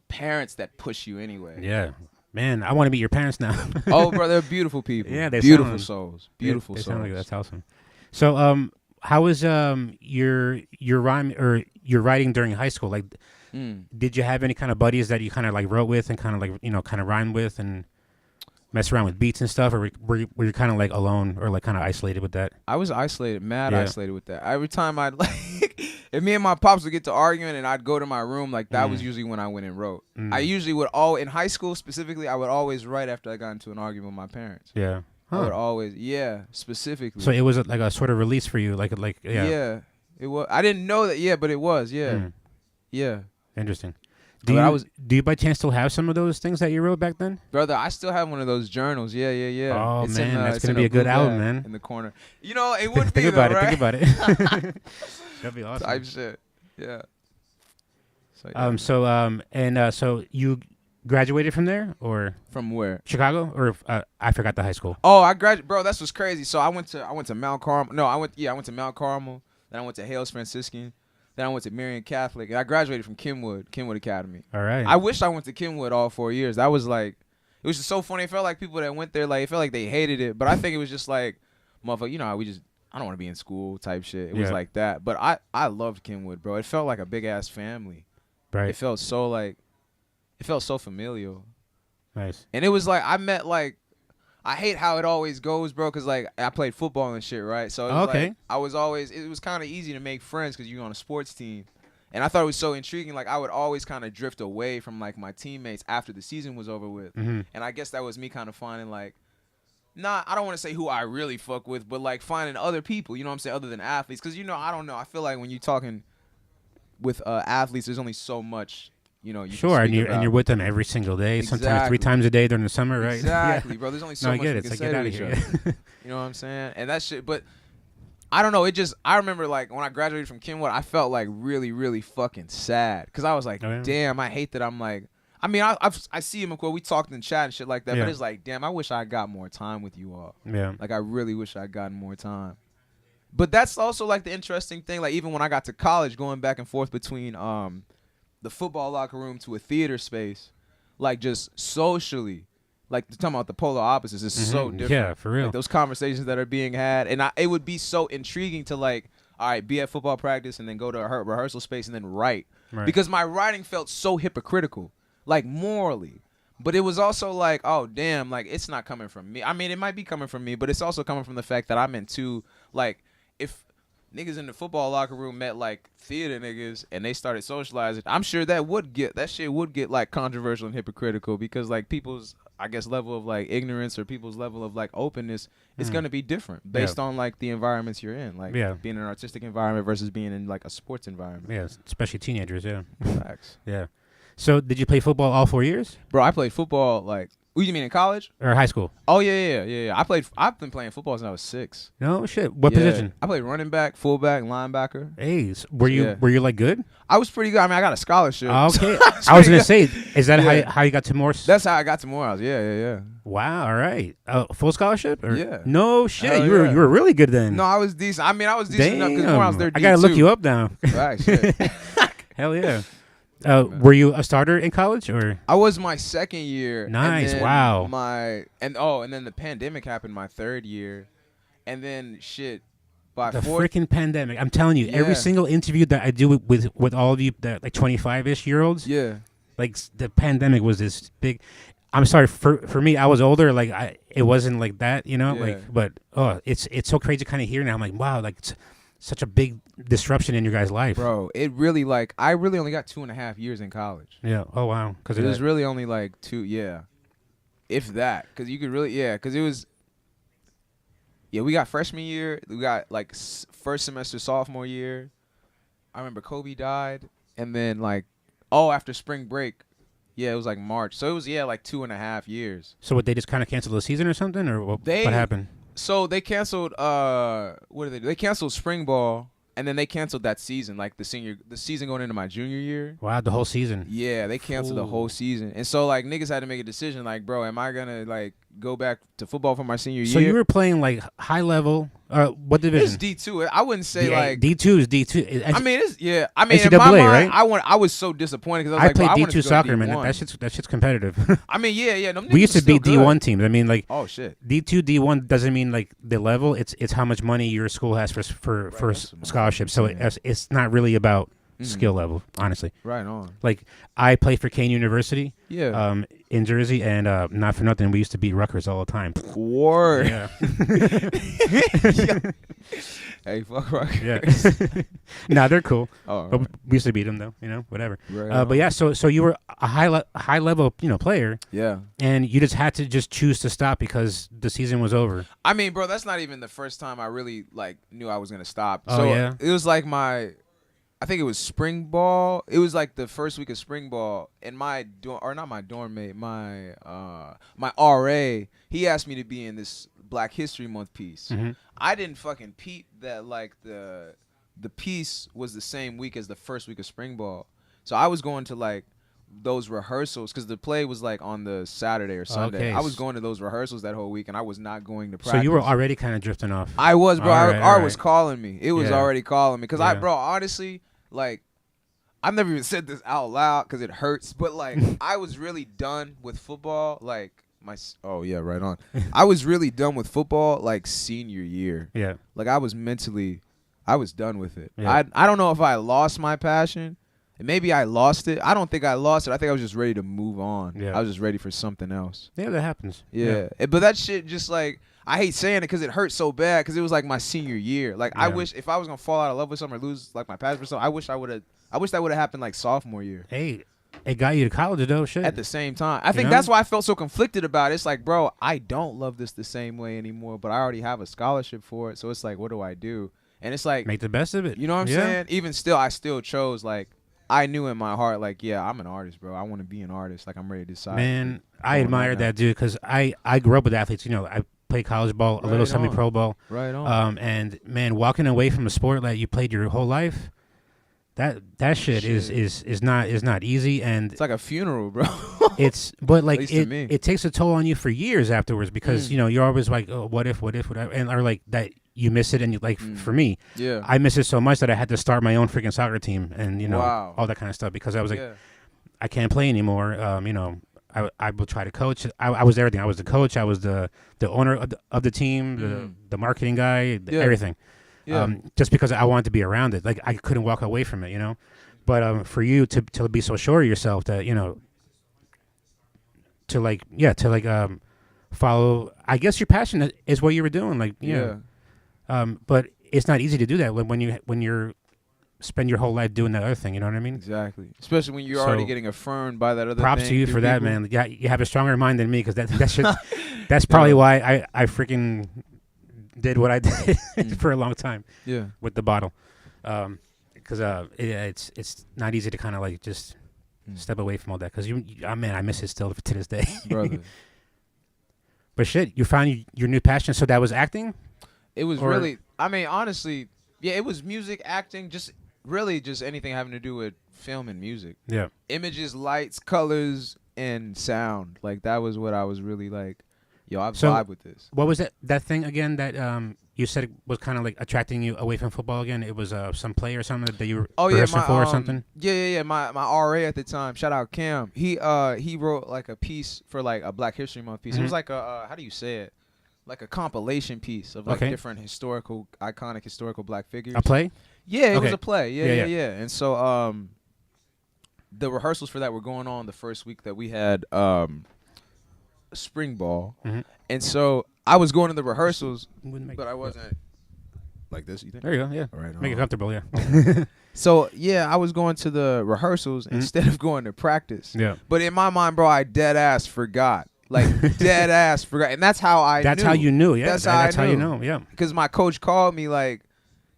parents that push you anyway. Yeah. Man, I want to meet your parents now. Oh, bro, they're beautiful people. Yeah, they beautiful sound- souls. Beautiful They souls. sound like that's awesome. So, how was your rhyme or your writing during high school? Like, did you have any kind of buddies that you kind of like wrote with and kind of like kind of rhymed with and mess around with beats and stuff, or were you kind of like alone or like kind of isolated with that? I was isolated, mad Yeah. isolated with that. Every time I'd like, if me and my pops would get to arguing and I'd go to my room, like that was usually when I went and wrote. I usually would in high school specifically, I would always write after I got into an argument with my parents. Yeah. I would Huh. always, specifically. So it was like a sort of release for you, like yeah. Yeah, it was. I didn't know that, but it was, yeah. Mm. Yeah. Interesting. But I was- Do you by chance still have some of those things that you wrote back then? Brother, I still have one of those journals. Yeah. Oh, It's man, that's it's gonna in be a good blue album, bag man. In the corner. It would be Think about though, it. right? Think about it. That'd be awesome. Type shit. Yeah. So, yeah. So you graduated from there or From where? Chicago or I forgot the high school. Oh, I graduated, bro. That's what's crazy. So I went to Mount Carmel. No, I went to Mount Carmel. Then I went to Hales Franciscan. Then I went to Marian Catholic, and I graduated from Kenwood Academy. All right. I wish I went to Kenwood all 4 years. That was like, it was just so funny. It felt like people that went there, like, it felt like they hated it. But I think it was just like, motherfucker, how I don't want to be in school type shit. It was Yeah. like that. But I loved Kenwood, bro. It felt like a big ass family. right. It felt so familial. Nice. And it was like, I hate how it always goes, bro, because, like, I played football and shit, right? So, it was Okay. like, it was kind of easy to make friends because you're on a sports team. And I thought it was so intriguing. Like, I would always kind of drift away from, like, my teammates after the season was over with. Mhm. And I guess that was me kind of finding, like, I don't want to say who I really fuck with, but, like, finding other people, you know what I'm saying, other than athletes. Because, I don't know. I feel like when you're talking with athletes, there's only so much, you can Sure, and speak you're about. with them every single day, sometimes Exactly. 3 times a day during the summer, right? Exactly, bro. There's only so No, I much get we it. can It's say like, get to out of each here. other. You know what I'm saying? And that shit, but I don't know. I remember, like, when I graduated from Kenwood, I felt, like, really, really fucking sad. Because I was like, Oh, yeah? damn, I hate that I'm, like, I mean, I see him, of course, we talked in chat and shit like that, Yeah. but it's like, damn, I wish I got more time with you all. Yeah. Like, I really wish I gotten more time. But that's also, like, the interesting thing. Like, even when I got to college, going back and forth between the football locker room to a theater space, like, just socially, like, talking about the polar opposites is so Mhm. different. Yeah, for real. Like, those conversations that are being had. And it would be so intriguing to, like, all right, be at football practice and then go to a rehearsal space and then write. Right. Because my writing felt so hypocritical, like, morally. But it was also like, oh, damn, like, it's not coming from me. I mean, it might be coming from me, but it's also coming from the fact that I'm into, like, if niggas in the football locker room met, like, theater niggas and they started socializing, I'm sure that shit would get, like, controversial and hypocritical because, like, people's, I guess, level of, like, ignorance or people's level of, like, openness is going to be different based on, like, the environments you're in. Like, Yeah. being in an artistic environment versus being in, like, a sports environment. Yeah, especially teenagers, yeah. Facts. Yeah. So did you play football all 4 years Bro, I played football, like, what you mean in college? or high school? Oh, yeah. I've been playing football since I was 6. No shit. What Yeah. position? I played running back, fullback, linebacker. Hey, were you Yeah. like good? I was pretty good. I mean, I got a scholarship. Oh, okay. was I was pretty gonna good. say, is that Yeah. how you got to more? That's how I got to Morehouse. Yeah. Wow. All right. Full scholarship? Or? Yeah. No shit. Hell You yeah. were really good then. No, I was decent. I mean, I was decent enough because Damn. Morehouse, they're I gotta D2. look you up now. Right, shit. Hell yeah. Were you a starter in college or? I was my second year. Nice, And then wow. And then the pandemic happened my third year. And then shit, by The fourth. freaking pandemic. I'm telling you, every Yeah. single interview that I do with all of you that like 25-ish year olds, Yeah. like the pandemic was this big. I'm sorry for me. I was older. Like it wasn't like that, Yeah. Like, but it's so crazy kind of here now. I'm like, wow, like it's such a big disruption in your guys' life, Bro, it really, like, I really only got 2.5 years in college. Yeah. Oh wow. Because It was really only like 2, yeah. If that. Because you could really, yeah. Because it was, yeah, we got freshman year. We got, like, first semester sophomore year. I remember Kobe died. And then, like, after spring break, Yeah, it was like March. So it was like 2.5 years. So what, they just kind of canceled the season or something, or what happened? So they canceled what did they do? They canceled spring ball, and then they canceled that season, like the season going into my junior year. Wow, the whole season. Yeah, they canceled the whole season. And so like niggas had to make a decision like, bro, am I going to like go back to football for my senior year? So you were playing like high level, what division? It's D2. I wouldn't say like D2 is D2. I mean, I mean, in NCAA, my mind, right? I was so disappointed because I like, played bro, I wanted D2 to go to soccer, man. D1. That shit's competitive. I mean, yeah. Them We used niggas to be still good. D1 teams. I mean, like, Oh shit. D2, D1 doesn't mean like the level. It's how much money your school has for scholarships. So it's not really about skill level, honestly. Right on. Like, I play for Kane University. Yeah. In Jersey, and not for nothing, we used to beat Rutgers all the time. Word. Yeah. Hey, fuck Rutgers. Yeah. Nah, they're cool. Oh, But right. we used to beat them though, whatever. Right But yeah, so you were a high level, player, Yeah. and you just had to just choose to stop because the season was over. I mean, bro, that's not even the first time I really like knew I was gonna stop. Oh, So yeah? it was like I think it was spring ball. It was like the first week of spring ball, and my not my dorm mate, my RA, he asked me to be in this Black History Month piece. Mhm. I didn't fucking peep that like the piece was the same week as the first week of spring ball. So I was going to like those rehearsals because the play was like on the Saturday or Sunday. Okay. I was going to those rehearsals that whole week, and I was not going to practice. So you were already kind of drifting off. I was, bro. All right, R all was right. calling me. It was Yeah. already calling me because Yeah. bro, honestly, like, I've never even said this out loud because it hurts, but like, I was really done with football. Like oh yeah, right on. I was really done with football like senior year. Yeah. Like I was done with it. Yeah. I don't know if I lost my passion. Maybe I lost it. I don't think I lost it. I think I was just ready to move on. Yeah. I was just ready for something else. Yeah, that happens. Yeah. But that shit just like, I hate saying it because it hurt so bad because it was like my senior year. Like I Yeah. wish if I was gonna fall out of love with something or lose like my passion for something, I wish that would have happened like sophomore year. Hey, it got you to college though. Shit. At the same time, I think know? that's why I felt so conflicted about it. It's like, bro, I don't love this the same way anymore, but I already have a scholarship for it. So it's like, what do I do? And it's like, Make the best of it. you know what I'm Yeah. saying? Even still, I still chose like, I knew in my heart, like, yeah, I'm an artist, bro. I want to be an artist. Like, I'm ready to decide. Man, I going on admire now. that dude because I grew up with athletes. I played college ball, a little Right semi-pro ball. Right on. And man, walking away from a sport that you played your whole life, that shit is not easy, and It's like a funeral, bro. but like least to me. it takes a toll on you for years afterwards because you're always like, oh, what if, and or like that you miss it, and you like for me, Yeah. I miss it so much that I had to start my own freaking soccer team, and Wow. all that kind of stuff because I was like, Yeah. I can't play anymore. I will try to coach. I was everything. I was the coach. I was the owner of the team, the marketing guy, Yeah. everything. Yeah. Just because I wanted to be around it, like I couldn't walk away from it, But for you to be so sure of yourself that to follow, I guess your passion is what you were doing, like Yeah. But it's not easy to do that when you're spend your whole life doing that other thing. You know what I mean? Exactly. Especially when you're So, already getting affirmed by that other Props thing to you through for that, people. man. Yeah, you have a stronger mind than me because that shit. That's probably why I freaking did what I did for a long time Yeah. with the bottle, because it's not easy to kind of like just step away from all that because man, I miss it still to this day. Brother. But shit, you found your new passion. So that was acting. It was Or- really, I mean, honestly, yeah, it was music, acting, just anything having to do with film and music. Yeah. Images, lights, colors, and sound. Like, that was what I was really like, yo, I So- vibe with this. What was that thing again that you said was kind of like attracting you away from football again? It was some play or something that you were rehearsing for or something? Yeah. My RA at the time, shout out Cam. He wrote like a piece for like a Black History Month piece. It was like a how do you say it? Like a compilation piece of like different iconic historical Black figures. A play? Yeah, it was Okay. a play. Yeah. Yeah. And so the rehearsals for that were going on the first week that we had spring ball. And so I was going to the rehearsals, but I wasn't like this, you think? There you go. Yeah. All right. Make it comfortable. Yeah. So, yeah, I was going to the rehearsals instead of going to practice. Yeah. But in my mind, bro, I dead ass forgot. Like, dead ass forgot. And that's how I That's knew. how you knew. Yeah. That's That's how I how you knew. know. Yeah. Because my coach called me, like,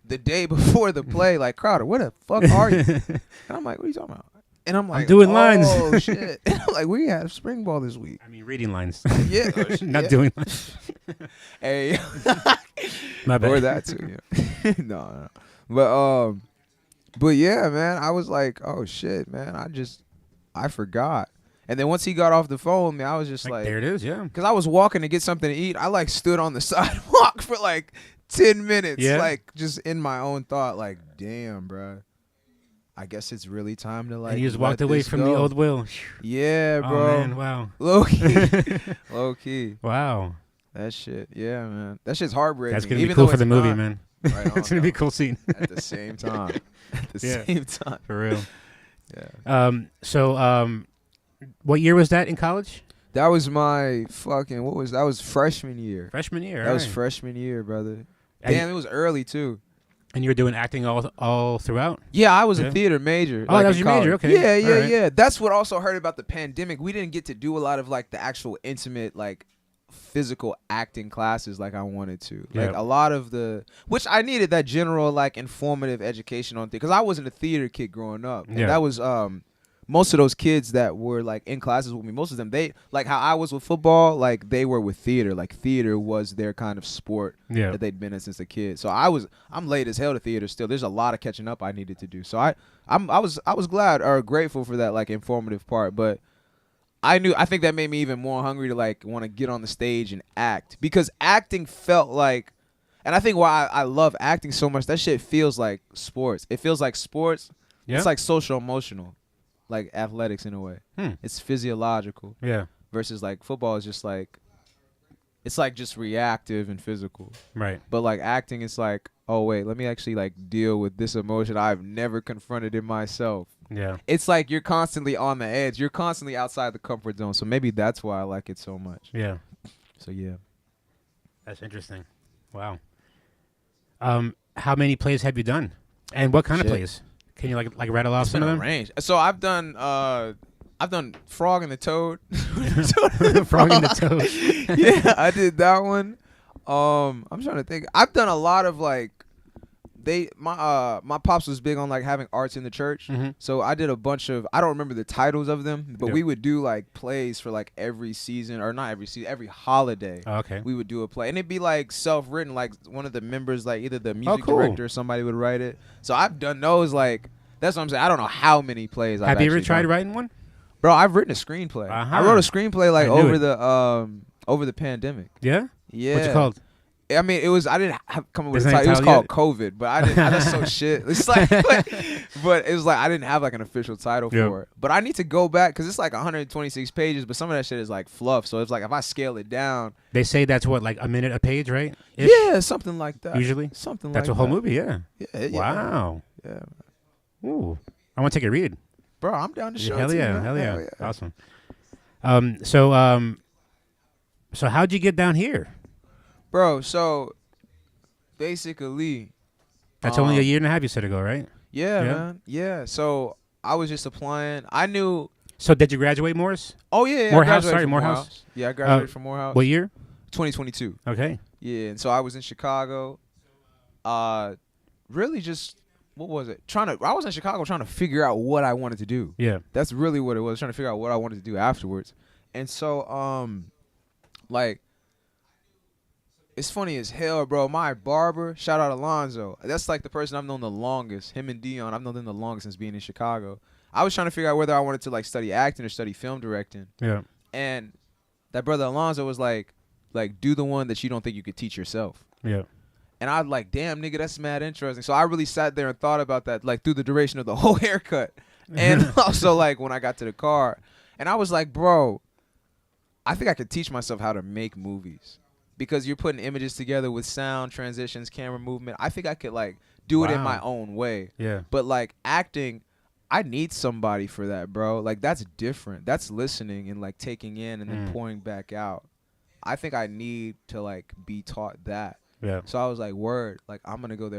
the day before the play, like, Crowder, where the fuck are you? And I'm like, what are you talking about? And I'm like, doing lines. Oh shit! And I'm like, we have spring ball this week. I mean, reading lines. Yeah, Not yeah. doing lines. Hey, My bad. or that too. Yeah. No. But yeah, man, I was like, oh shit, man, I forgot. And then once he got off the phone, man, I was just like there it is, yeah. because I was walking to get something to eat. I like stood on the sidewalk for like 10 minutes, Yeah. like just in my own thought, like, damn, bro. I guess it's really time to like. And you just let walked away this from go. the old Will. Yeah, Oh, bro. man, wow. Low key, low key. Wow. That shit, yeah, man. That shit's heartbreaking. That's going to be even cool though for the it's movie, not. man. Right on, It's going to be a though. cool scene. At the same time. At the Yeah. same time. For real. Yeah. So, what year was that in college? That was my fucking that was freshman year. Freshman year. That was alright. freshman year, brother. And- Damn, it was early too. And you were doing acting all throughout? Yeah, I was Yeah. a theater major. Oh, like, that was in your major, college. okay. Yeah, yeah, Alright. yeah. That's what also hurt about the pandemic. We didn't get to do a lot of like the actual intimate like physical acting classes like I wanted to. Like Yeah. a lot of which I needed that general like informative education on things because I wasn't a theater kid growing up. And Yeah. that was most of those kids that were like in classes with me, most of them, they like how I was with football, like they were with theater. Like theater was their kind of sport Yeah. that they'd been in since a kid. So I'm late as hell to theater still. There's a lot of catching up I needed to do. So I was glad or grateful for that like informative part, but I think that made me even more hungry to like want to get on the stage and act because acting felt like, and I think why I love acting so much, that shit feels like sports. It feels like sports. Yeah. It's like social emotional, like athletics in a way. Hmm. It's physiological Yeah. versus like football is just like, it's like just reactive and physical. Right. But like acting, it's like, oh wait, let me actually like deal with this emotion I've never confronted in myself. Yeah. It's like you're constantly on the edge. You're constantly outside the comfort zone. So maybe that's why I like it so much. Yeah. So yeah. That's interesting. Wow. How many plays have you done? And what kind Shit. of plays? Can you like rattle off It's some been of a them? range. So I've done Frog and the Toad. Frog and the Toad. Yeah, I did that one. I'm trying to think. I've done a lot of like my pops was big on like having arts in the church. Mhm. So I did a bunch of, I don't remember the titles of them, but Yeah. we would do like plays for like every season, or not every season, every holiday. Oh, okay. We would do a play, and it'd be like self-written, like one of the members, like either the music cool. director or somebody would write it. So I've done those. Like that's what I'm saying. I don't know how many plays Have you ever actually tried done. writing one? Bro, I've written a screenplay. Uh-huh. I wrote a screenplay like I knew over the pandemic. Yeah. Yeah. What's it called? I mean, it was. I didn't come up with a Isn't it title. It was title called COVID, but I didn't. That's so shit. It's like, but it was like I didn't have like an official title Yeah. for it. But I need to go back because it's like 126 pages, but some of that shit is like fluff. So it's like if I scale it down, They say that's what, like a minute a page, right? Ish? yeah, something like that. Usually? something That's like a whole that. movie, yeah. Yeah, yeah. Wow. Yeah, Ooh. I want to take a read. bro, I'm down to show. Hell it to yeah, you, man. hell yeah. Awesome. So how'd you get down here? Bro. So basically, That's only a Um, year and a half you said ago, right? yeah, Yeah. man, yeah. So I was just applying. I knew. So did you graduate Morris? Oh yeah, I Morehouse, graduated sorry, from Morehouse. Yeah, I graduated from Morehouse. What year? 2022. Okay. Yeah, and so I was in Chicago. Really just what was it? I was in Chicago trying to figure out what I wanted to do. Yeah. That's really what it was, trying to figure out what I wanted to do afterwards. And so like it's funny as hell, bro. My barber, shout out Alonzo. That's like the person I've known the longest. Him and Dion, I've known them the longest since being in Chicago. I was trying to figure out whether I wanted to like study acting or study film directing. Yeah. And that brother Alonzo was like do the one that you don't think you could teach yourself. Yeah. And I was like, damn, nigga, that's mad interesting. So I really sat there and thought about that, like, through the duration of the whole haircut. And also, like, when I got to the car. And I was like, bro, I think I could teach myself how to make movies. Because you're putting images together with sound, transitions, camera movement. I think I could, like, do it in Wow. my own way. Yeah. But, like, acting, I need somebody for that, bro. Like, that's different. That's listening and, like, taking in and then pouring back out. I think I need to, like, be taught that. Yeah. So I was like, word, like I'm gonna go to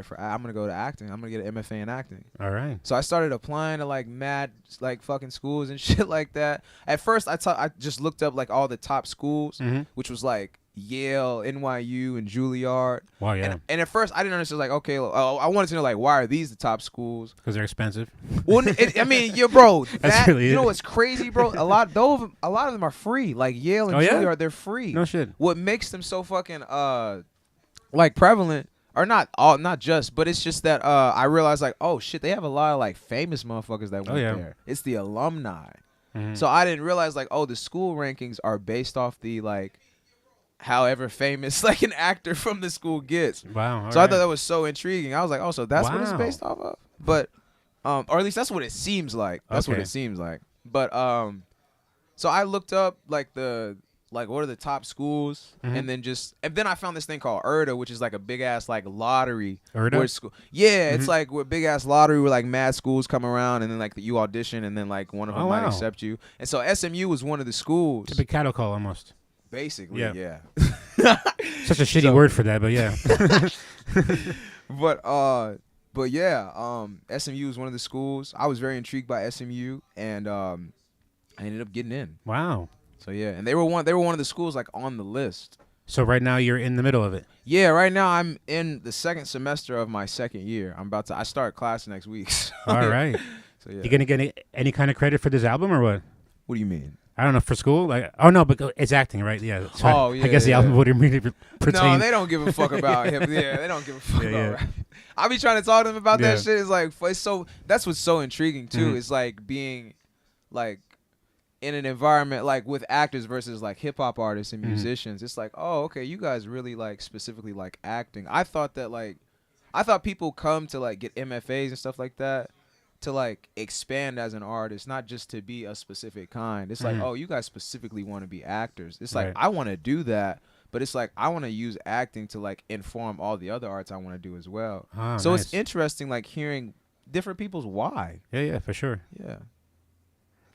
acting. I'm gonna get an MFA in acting. All right. So I started applying to like mad like fucking schools and shit like that. At first I just looked up like all the top schools, Mm-hmm. which was like Yale, NYU, and Juilliard. Wow, yeah. And at first I didn't understand. Like, okay, I wanted to know like why are these the top schools? Because they're expensive. Well, I mean, bro. That's really you know it. what's crazy, bro? A lot of them are free. Like Yale and Oh, yeah? Juilliard, they're free. No shit. What makes them so fucking like prevalent, or not just, but it's just that I realized like, oh shit, they have a lot of like famous motherfuckers that went yeah. there. It's the alumni. Mhm. So I didn't realize like, oh, the school rankings are based off the like however famous like an actor from the school gets. Wow. So I thought that was so intriguing. I was like, oh, so that's what it's Wow. based off of? But or at least that's what it seems like. That's what Okay. it seems like. But so I looked up like what are the top schools, Mhm. and then I found this thing called URDA, which is like a big ass like lottery. URDA? Where school, yeah, Mhm. it's like a big ass lottery where like mad schools come around, and then like you audition, and then like one of them Oh, might wow. accept you. And so SMU was one of the schools, It's a big cattle call almost. basically. Yeah. Yeah. Such a shitty So- word for that, but yeah. But yeah, SMU was one of the schools. I was very intrigued by SMU, and I ended up getting in. Wow. So yeah, and they were one of the schools like on the list. So right now you're in the middle of it. Yeah, right now I'm in the second semester of my second year. I start class next week. So All yeah. right. So yeah. You gonna get any kind of credit for this album or what? What do you mean? I don't know, for school? Like, oh no, but it's acting, right? Yeah. So Oh, I yeah, guess the yeah. album would immediately pertain. No, they don't give a fuck about him. Yeah, they don't give a fuck Yeah, about yeah. rap. I be trying to talk to them about Yeah. that shit. It's like that's what's so intriguing too. Mhm. It's like being like in an environment like with actors versus like hip hop artists and Mhm. musicians. It's like, oh, okay, you guys really like specifically like acting. I thought people come to like get MFAs and stuff like that to like expand as an artist, not just to be a specific kind. It's like, Mhm. oh, you guys specifically want to be actors. It's like Right. I want to do that, but it's like I want to use acting to like inform all the other arts I want to do as well. Oh, So nice. it's interesting like hearing different people's why. Yeah, for sure. Yeah.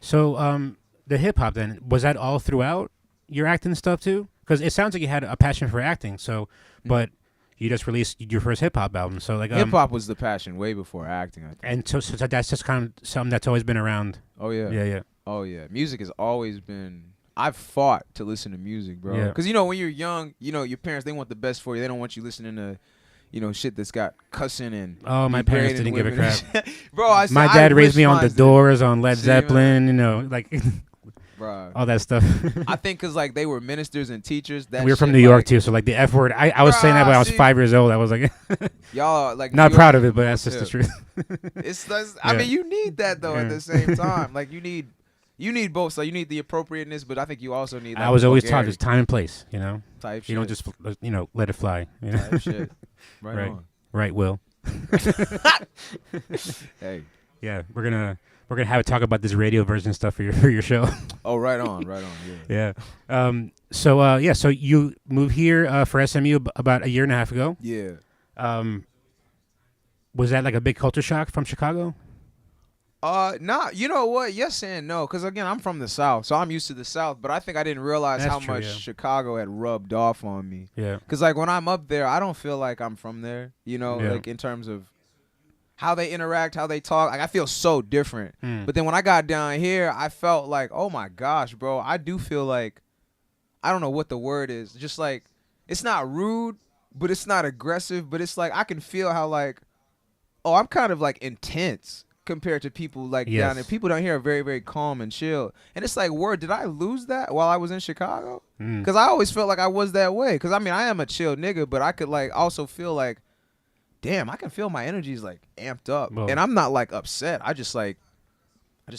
So, the hip hop then, was that all throughout your acting stuff too? Because it sounds like you had a passion for acting. So, but you just released your first hip hop album. So like Hip hop was the passion way before acting, I think. and so that's just kind of something that's always been around. Oh yeah. Yeah. Oh yeah. Music has always been. I've fought to listen to music, bro. Yeah. Because when you're young, your parents, they want the best for you. They don't want you listening to, shit that's got cussing and. Oh, my parents degrading didn't give a women and shit. Bro, My dad raised me on the Doors, on Led See, man. Zeppelin, like Bro. all that stuff. I think because like they were ministers and teachers. That We were from shit, New York like, too, so like the F word. I was saying that when I was see. 5 years old. I was like, Y'all are, like not New proud York- of it, but that's just the Yeah. truth. I Yeah. mean, you need that though. At Yeah. the same time, like you need both. So you need the appropriateness, but I think you also need. Like, I was always taught vulgarity there's time and place. type shit. You don't just let it fly. type shit. Right, Right. on. Right, Will. Hey. Yeah, we're gonna have a talk about this radio version stuff for your show. Oh, right on. Yeah. Yeah. So you moved here for SMU about a year and a half ago. Yeah. Was that like a big culture shock from Chicago? Nah, you know what? Yes and no. Because, again, I'm from the South, so I'm used to the South. But I think I didn't realize That's how true, much yeah. Chicago had rubbed off on me. Yeah. Because, like, when I'm up there, I don't feel like I'm from there, Yeah. like, in terms of how they interact, how they talk. Like, I feel so different. Mm. But then when I got down here, I felt like, oh, my gosh, bro. I do feel like, I don't know what the word is. Just, like, it's not rude, but it's not aggressive. But it's, like, I can feel how, like, oh, I'm kind of, like, intense compared to people like Yes. down there. People down here are very, very calm and chill. And it's like, word, did I lose that while I was in Chicago? Mm. Because I always felt like I was that way. Because, I mean, I am a chill nigga, but I could, like, also feel like, damn, I can feel my energy's, like, amped up. Well- And I'm not, like, upset. I just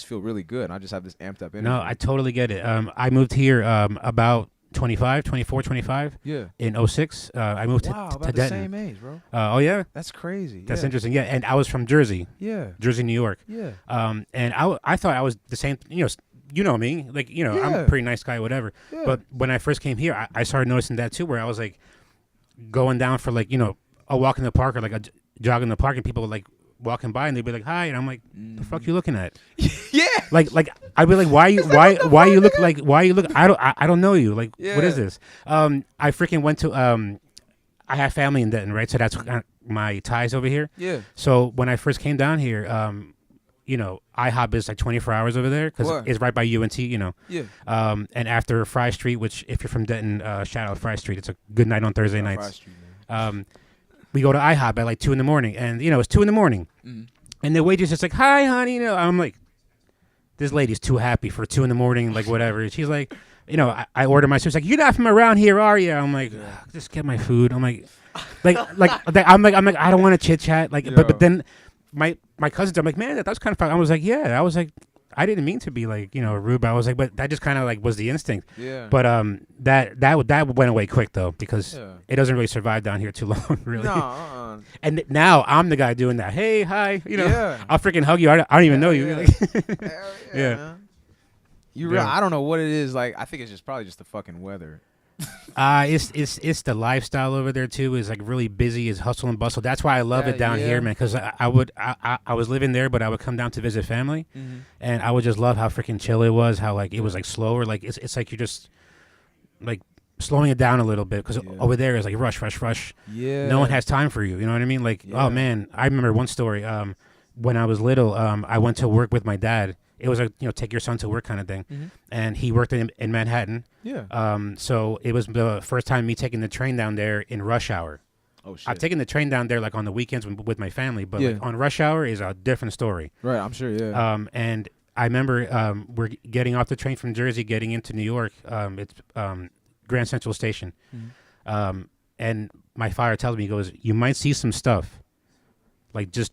feel really good. And I just have this amped up energy. No, I totally get it. I moved here about 25 yeah. in 06. I moved Wow, to about the Denton. same age, bro. Oh yeah, That's crazy. that's yeah. interesting. Yeah, and I was from Jersey, Yeah. New York. Yeah. And I thought I was the same. You know me, like I'm Yeah. a pretty nice guy, whatever. Yeah. But when I first came here, I started noticing that too, where I was like going down for like a walk in the park or like a jog in the park, and people were like walking by and they'd be like, "Hi," and I'm like, "The fuck you looking at?" Yeah. Like I'd be like, why you look I don't know you, like what is Yeah. this? I freaking went to I have family in Denton, right? So that's kind of my ties over here. Yeah. So when I first came down here, IHOP is like 24 hours over there because Word. it's right by UNT. Yeah. And after Fry Street, which if you're from Denton, shout out Fry Street. It's a good night on Thursday Fry nights. Street, man. We go to IHOP at like 2 a.m. and it's 2 a.m. And the waitress is like, "Hi, honey." I'm like, this lady's too happy for 2 a.m. Like whatever. She's like, I order my food. She's like, "You're not from around here, are you?" I'm like, just get my food. I'm like, I'm like, I don't want to chit chat. Like, but then my cousins, I'm like, man, that was kind of fun. I was like, yeah, I was like, I didn't mean to be like, rude, but I was like, but that just kind of like was the instinct. Yeah. But that went away quick though because Yeah. it doesn't really survive down here too long, really. No. And now I'm the guy doing that. Hey, hi, Yeah. I'll freaking hug you. I don't even know you. Yeah. Like, Hell Yeah. man. Yeah. I don't know what it is. Like, I think it's just probably just the fucking weather. it's the lifestyle over there too. Is like really busy, is hustle and bustle. That's why I love it down Yeah. here, man. Because I was living there, but I would come down to visit family, and I would just love how freaking chill it was. How like it was like slower. Like it's like you're just like slowing it down a little bit because over there is like rush. Yeah. No one has time for you. You know what I mean? Like Yeah. oh man, I remember one story. When I was little, I went to work with my dad. It was a take your son to work kind of thing, and he worked in Manhattan. Yeah. So it was the first time me taking the train down there in rush hour. Oh shit. I've taken the train down there like on the weekends with my family, but Yeah. like, on rush hour is a different story. Right. I'm sure. Yeah. And I remember we're getting off the train from Jersey, getting into New York. It's Grand Central Station, and my father tells me, he goes, "You might see some stuff. Like just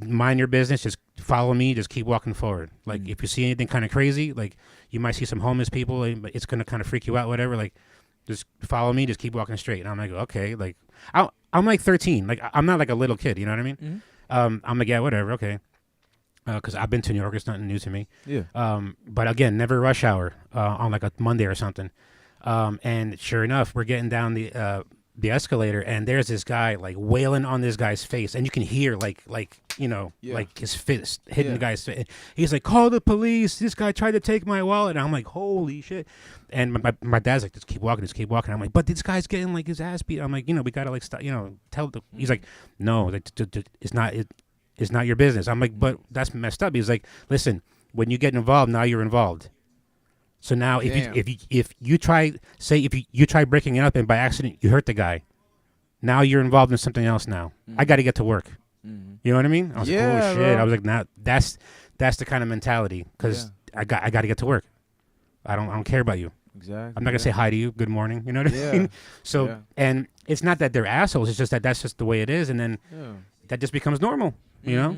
mind your business. Just follow me. Just keep walking forward. Like if you see anything kind of crazy, like you might see some homeless people. It's gonna kind of freak you out, whatever. Like just follow me. Just keep walking straight." And I'm like, okay. Like I'm like 13. Like I'm not like a little kid. You know what I mean? I'm like, yeah, whatever. Okay. Because I've been to New York. It's nothing new to me. Yeah. But again, never rush hour on like a Monday or something. And sure enough, we're getting down the escalator, and there's this guy like wailing on this guy's face, and you can hear like his fist hitting the guy's face. He's like, "Call the police! This guy tried to take my wallet." And I'm like, "Holy shit!" And my dad's like, "Just keep walking, just keep walking." I'm like, "But this guy's getting like his ass beat." I'm like, we gotta like stop, tell the. He's like, "No, like, it's not it's not your business." I'm like, "But that's messed up." He's like, "Listen, when you get involved, now you're involved. So now, if you try breaking it up and by accident you hurt the guy, now you're involved in something else. Now I got to get to work. You know what I mean?" I was like, "Oh shit!" Bro. I was like, "Now that's the kind of mentality because I got to get to work. I don't care about you. Exactly. I'm not gonna say hi to you, good morning. You know what I mean?" So and it's not that they're assholes. It's just that's just the way it is, and then that just becomes normal. You know.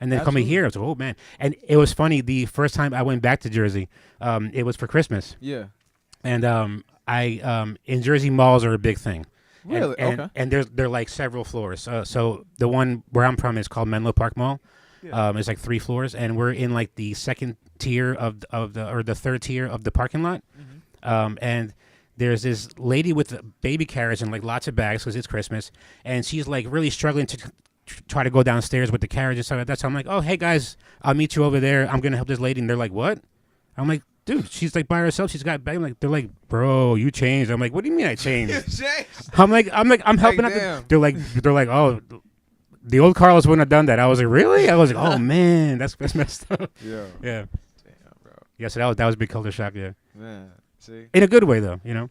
And then coming here, I was like, oh, man. And it was funny. The first time I went back to Jersey, it was for Christmas. Yeah. And in Jersey, malls are a big thing. Really? Okay. And they're like several floors. So the one where I'm from is called Menlo Park Mall. It's like 3 floors. And we're in like the second tier of the third tier of the parking lot. And there's this lady with a baby carriage and like lots of bags because it's Christmas. And she's like really struggling to try to go downstairs with the carriage and stuff like that. So I'm like, "Oh, hey guys, I'll meet you over there. I'm gonna help this lady." And they're like, "What?" I'm like, "Dude, she's like by herself. She's got bag." They're like, "Bro, you changed." I'm like, "What do you mean I changed?" I'm helping out. They're like, "Oh, the old Carlos wouldn't have done that." I was like, "Really?" I was like, "Oh man, that's messed up." Yeah. Yeah. Damn, bro. Yeah. So that was a big culture shock. Yeah. Man. See. In a good way though. It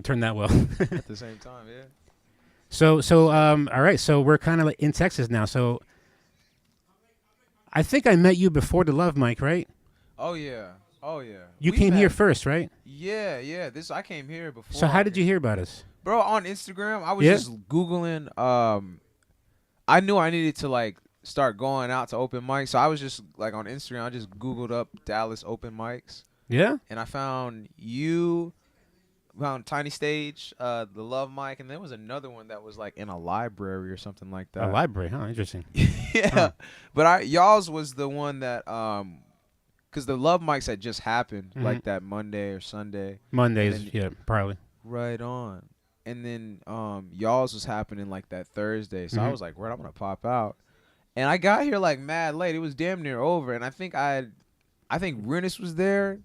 turned that well. At the same time, yeah. So all right. So we're kind of like in Texas now. So I think I met you before the Love Mic, right? Oh yeah. You We came met- here first, right? Yeah. I came here before. So how did you hear about us? Bro, on Instagram, I was Yeah? just Googling. I knew I needed to like start going out to open mics, so I was just like on Instagram. I just Googled up Dallas open mics, Yeah. and I found you. Found Tiny Stage, the Love Mic, and there was another one that was like in a library or something like that. A library, huh? Interesting. Yeah, Huh. but y'all's was the one that because the Love Mics had just happened like that Monday or Sunday. Mondays, And- yeah, probably. Right on. And then y'all's was happening like that Thursday. So I was like, "Word, I'm gonna pop out." And I got here like mad late. It was damn near over. And I think Rennis was there.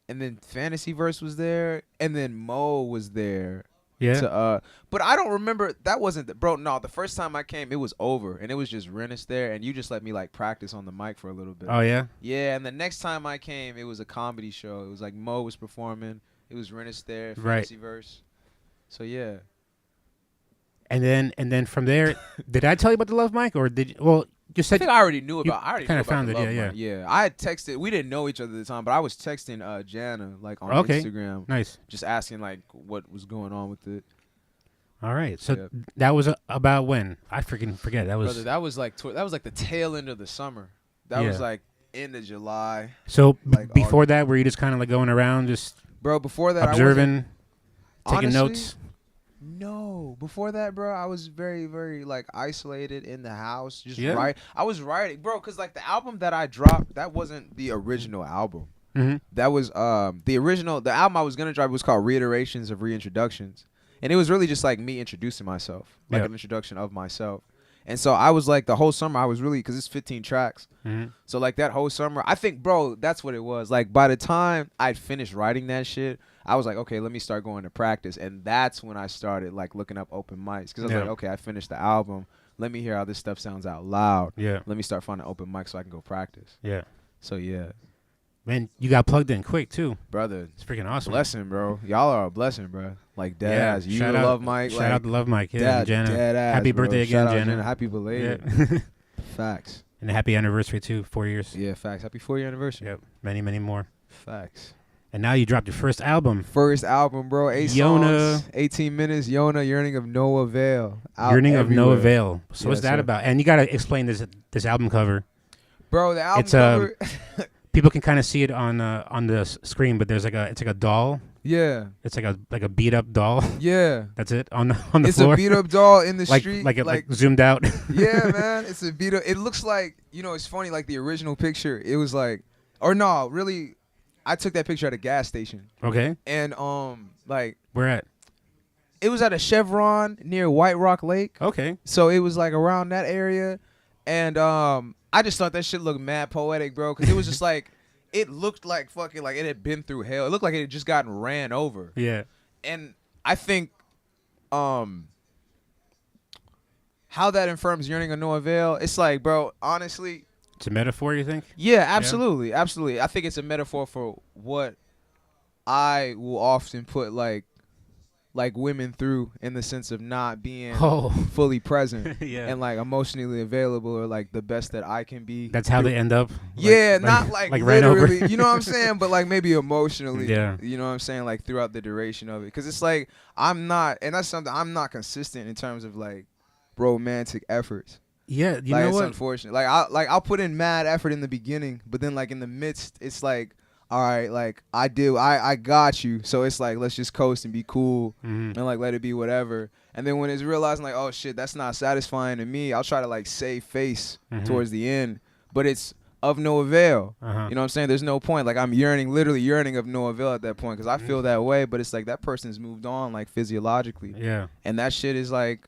And then Fantasy Verse was there. And then Mo was there. Yeah. But I don't remember. That wasn't bro. No, the first time I came, it was over, and it was just Rennis there, and you just let me like practice on the mic for a little bit. Oh yeah. Yeah, and the next time I came, it was a comedy show. It was like Mo was performing. It was Rennis there, Right. Fantasy Verse. So yeah. And then from there, did I tell you about the love mic, or did you, well? You I said think I already knew about. I already kinda knew about found the it, love yeah, mic. Yeah. I had texted. We didn't know each other at the time, but I was texting Jana like on Okay. Instagram, nice. just asking like what was going on with it. All right. So Yeah. that was about when? I freaking forget. That was Brother, that was like the tail end of the summer. That was Yeah. like end of July. so like before that, were you just kind of like going around, just Bro, before that observing, taking honestly, notes? No, before that, bro, I was very, very like isolated in the house. Just Yeah? write. I was writing, bro, because like the album that I dropped, that wasn't the original album. Mm-hmm. That was the original. The album I was gonna drop was called Reiterations of Reintroductions, and it was really just like me introducing myself, like Yeah. an introduction of myself. And so I was like the whole summer I was really, because it's 15 tracks. Mm-hmm. So like that whole summer, I think, bro, that's what it was. Like by the time I'd finished writing that shit, I was like, okay, let me start going to practice. And that's when I started like looking up open mics, because I was Yeah. like, okay, I finished the album. Let me hear how this stuff sounds out loud. Yeah. Let me start finding open mics so I can go practice. Yeah. So yeah, Man, you got plugged in quick too. brother, It's freaking awesome. blessing, bro. Y'all are a blessing, bro. Like dead Yeah, ass. You shout out- love Mike. Shout like, out to Love Mike. Yeah, and Jana. dead ass, Happy bro. birthday Shout again, out Jana. Happy belated. Yeah. Facts. And a happy anniversary too. 4 years. Yeah, facts. Happy 4-year anniversary. Yep. Many, many more. Facts. And now you dropped your first album. First album, bro. 8 Yona. songs, 18 minutes. Yona, Yearning of No Avail. Out Yearning of No everywhere. Avail. So what's Yes, that sir. about? And you gotta explain this album cover. Bro, the album It's, cover. People can kind of see it on the screen, but there's it's like a doll. Yeah, It's like a beat up doll. yeah. That's it on the It's floor. a beat up doll in the like street. like zoomed out. Yeah, man. It's a beat up. It looks like, it's funny, like the original picture, it was like, or no, really, I took that picture at a gas station. Okay. And, like, Where at? it was at a Chevron near White Rock Lake. Okay. So it was like around that area. And I just thought that shit looked mad poetic, bro. Because it was just like, it looked like fucking like it had been through hell. It looked like it had just gotten ran over. Yeah. And I think how that affirms Yearning of No Avail, it's like, bro, honestly, It's a metaphor, you think? yeah, absolutely. Absolutely. I think it's a metaphor for what I will often put like women through, in the sense of not being Oh. fully present Yeah. and like emotionally available, or like the best that I can be. That's how they end up. Yeah, not like ran over. literally, you know what I'm saying, but like maybe emotionally. Yeah. You know what I'm saying, like throughout the duration of it, because it's like I'm not, and that's something, I'm not consistent in terms of like romantic efforts. Yeah, you like know it's what? unfortunate. Like I'll put in mad effort in the beginning, but then like in the midst, it's like, all right, like I got you. So it's like, let's just coast and be cool Mhm. and like let it be whatever. And then when it's realizing like, oh shit, that's not satisfying to me, I'll try to like save face Mhm. towards the end, but it's of no avail. Uh-huh. You know what I'm saying? There's no point. Like I'm literally yearning of no avail at that point, because I feel that way, but it's like that person's moved on like physiologically. Yeah. And that shit is like,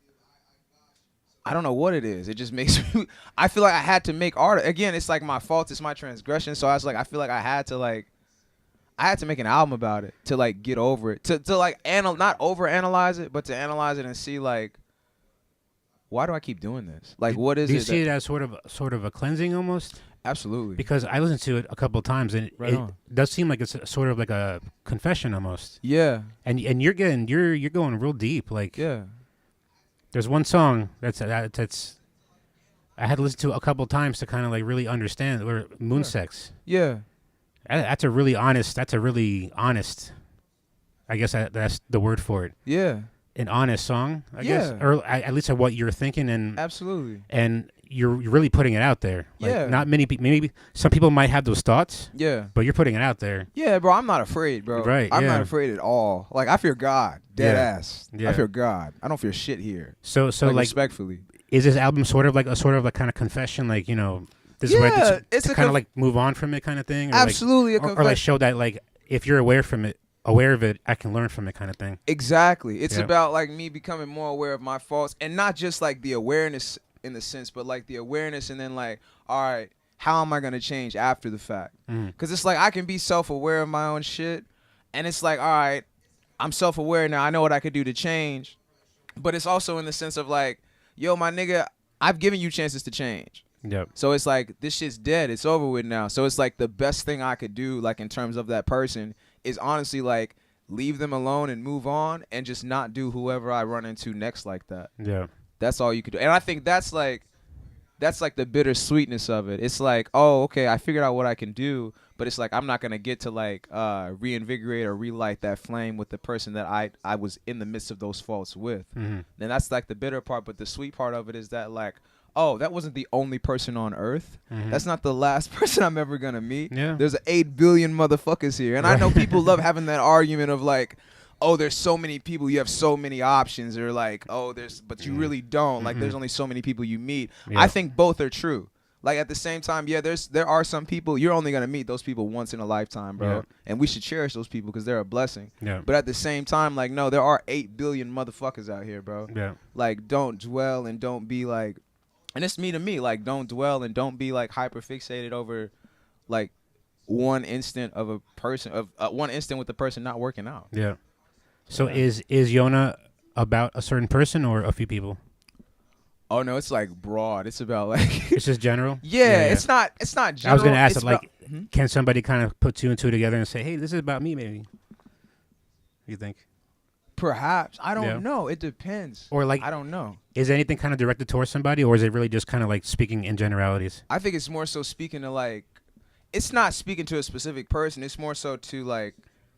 I don't know what it is. It just makes me, I feel like I had to make art. Again, it's like my fault. It's my transgression. So I was like, I feel like I had to make an album about it, to like get over it, to like not over analyze it, but to analyze it and see like, why do I keep doing this? Like, what is Do you it? see it as sort of a cleansing almost? Absolutely. Because I listened to it a couple of times, and Right it on. does seem like it's sort of like a confession almost. Yeah. And you're going real deep. Like Yeah. there's one song that's I had to listen to a couple of times to kind of like really understand, or Moon Sex. Yeah. That's a really honest. I guess that's the word for it. Yeah. An honest song, I guess, Yeah. or at least of what you're thinking, Absolutely. and you're really putting it out there. Like, Yeah. Not many people. Maybe some people might have those thoughts, Yeah. but you're putting it out there. Yeah, bro, I'm not afraid, bro. Right, I'm yeah. not afraid at all. Like, I fear God. Dead Yeah. ass. Yeah. I fear God. I don't fear shit here. So like, respectfully. is this album sort of like a kind of confession? Like, this is where Yeah, to it's a kind of conf- like move on from it, kind of thing. Or Absolutely like, or like show that like if you're aware of it, I can learn from it, kind of thing. Exactly. It's Yeah. about like me becoming more aware of my faults, and not just like the awareness in the sense, but like the awareness and then like, all right, how am I going to change after the fact? Mm. Because it's like I can be self-aware of my own shit, and it's like, all right, I'm self-aware now. I know what I could do to change. But it's also in the sense of like, yo, my nigga, I've given you chances to change. Yep. So it's like, this shit's dead. It's over with now. So it's like the best thing I could do, like in terms of that person, is honestly like leave them alone and move on and just not do whoever I run into next like that. Yeah. That's all you could do. And I think that's like the bittersweetness of it. It's like, oh, okay, I figured out what I can do, but it's like I'm not gonna get to like reinvigorate or relight that flame with the person that I was in the midst of those faults with. And that's like the bitter part. But the sweet part of it is that like, oh, that wasn't the only person on earth. That's not the last person I'm ever gonna meet. Yeah. There's 8 billion motherfuckers here, and I know people love having that argument of like, oh, there's so many people, you have so many options, or like, oh, but you really don't. Like, there's only so many people you meet. Yeah. I think both are true. Like, at the same time, yeah, there are some people, you're only going to meet those people once in a lifetime, bro. Yeah. And we should cherish those people because they're a blessing. Yeah. But at the same time, like, no, there are 8 billion motherfuckers out here, bro. Yeah. Like, don't dwell and don't be like, and it's me to me, like, don't dwell and don't be like hyper fixated over like one instant of a person, one instant with the person not working out. Yeah. So is Yona about a certain person or a few people? Oh no, it's like broad. It's about like It's just general. yeah, it's not general. I was gonna ask It's it, like, about- can somebody kind of put 2 and 2 together and say, hey, this is about me, maybe? You think? perhaps I don't Yeah. know. It depends. Or like, I don't know. is anything kind of directed towards somebody, or is it really just kind of like speaking in generalities? I think it's more so speaking to like, it's not speaking to a specific person. It's more so to like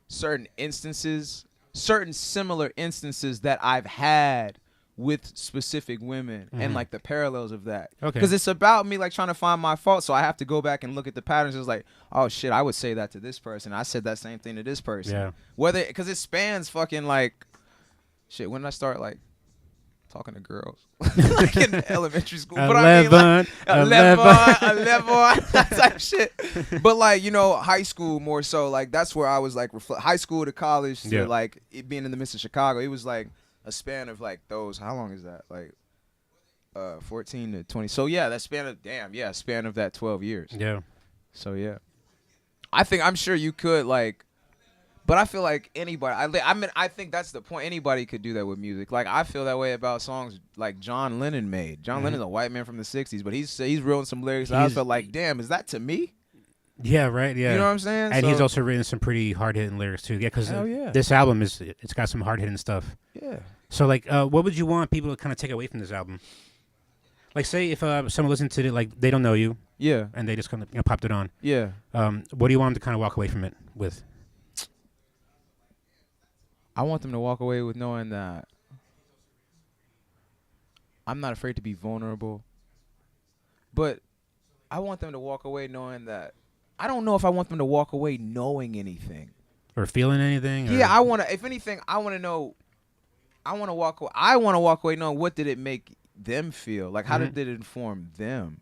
certain instances, certain similar instances that I've had with specific women and like the parallels of that. Okay. Because it's about me like trying to find my fault. So I have to go back and look at the patterns. It's like, oh shit, I would say that to this person. I said that same thing to this person. Yeah. Whether, because it spans fucking like, shit, when did I start like talking to girls? Like in elementary school. But I mean, like, 11 type shit. But like, you know, high school more so, like that's where I was like high school to college to Yeah. like it being in the midst of Chicago. It was like a span of like those, how long is that? Like 14 to 20. So yeah, that span of span of that 12 years. Yeah. So yeah. I'm sure you could like, but I feel like anybody, I think that's the point. Anybody could do that with music. Like I feel that way about songs like John Lennon made. John Lennon's a white man from the 60s, but he's written some lyrics. I felt like, damn, is that to me? Yeah, right. Yeah. You know what I'm saying? And So- he's also written some pretty hard-hitting lyrics too. Yeah, because Hell yeah. this album it's got some hard-hitting stuff. Yeah. So like, what would you want people to kind of take away from this album? Like, say if someone listened to it, like they don't know you, Yeah. and they just kind of popped it on. Yeah. What do you want them to kind of walk away from it with? I want them to walk away with knowing that I'm not afraid to be vulnerable. But I want them to walk away knowing that I don't know if I want them to walk away knowing anything. Or feeling anything? Or? Yeah, I want to, if anything, I want to know, I want to walk away knowing what did it make them feel? Like, how did it inform them?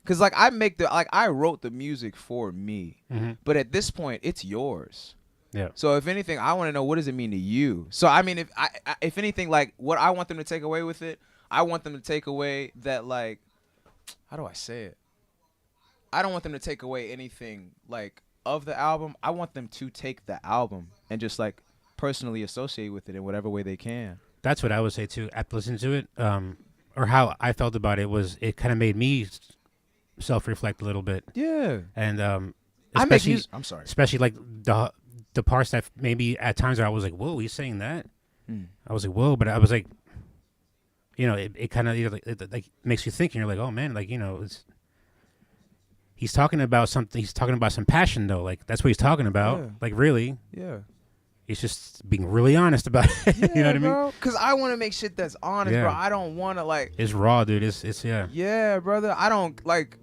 Because, like, I wrote the music for me. But at this point, it's yours. Yeah. So if anything, I want to know, what does it mean to you? So I mean, if anything, like what I want them to take away with it, I want them to take away that, like, how do I say it? I don't want them to take away anything like of the album. I want them to take the album and just like personally associate with it in whatever way they can. That's what I would say too. After listening to it, or how I felt about it was, it kind of made me self-reflect a little bit. Yeah. And I'm sorry. especially like the parts that maybe at times I was like, whoa, he's saying that. I was like, whoa, but I was like, you know, it kind of like makes you think, and you're like, oh man, like, you know, he's talking about something. He's talking about some passion though. Like that's what he's talking about. Yeah. Like really, Yeah. he's just being really honest about it. Yeah, you know what I mean? bro. Because I want to make shit that's honest, Yeah. bro. I don't want to like. It's raw, dude. It's yeah. Yeah, brother. I don't like.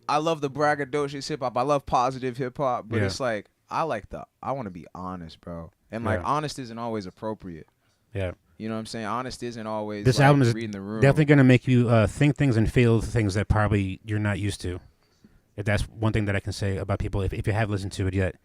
I love the braggadocious hip hop. I love positive hip hop, but Yeah. it's like I want to be honest, bro. And like Yeah. honest isn't always appropriate. Yeah. You know what I'm saying? Honest isn't always. This like, album is reading the room. definitely going to make you think things and feel things that probably you're not used to. If that's one thing that I can say about people, if you have listened to it yet,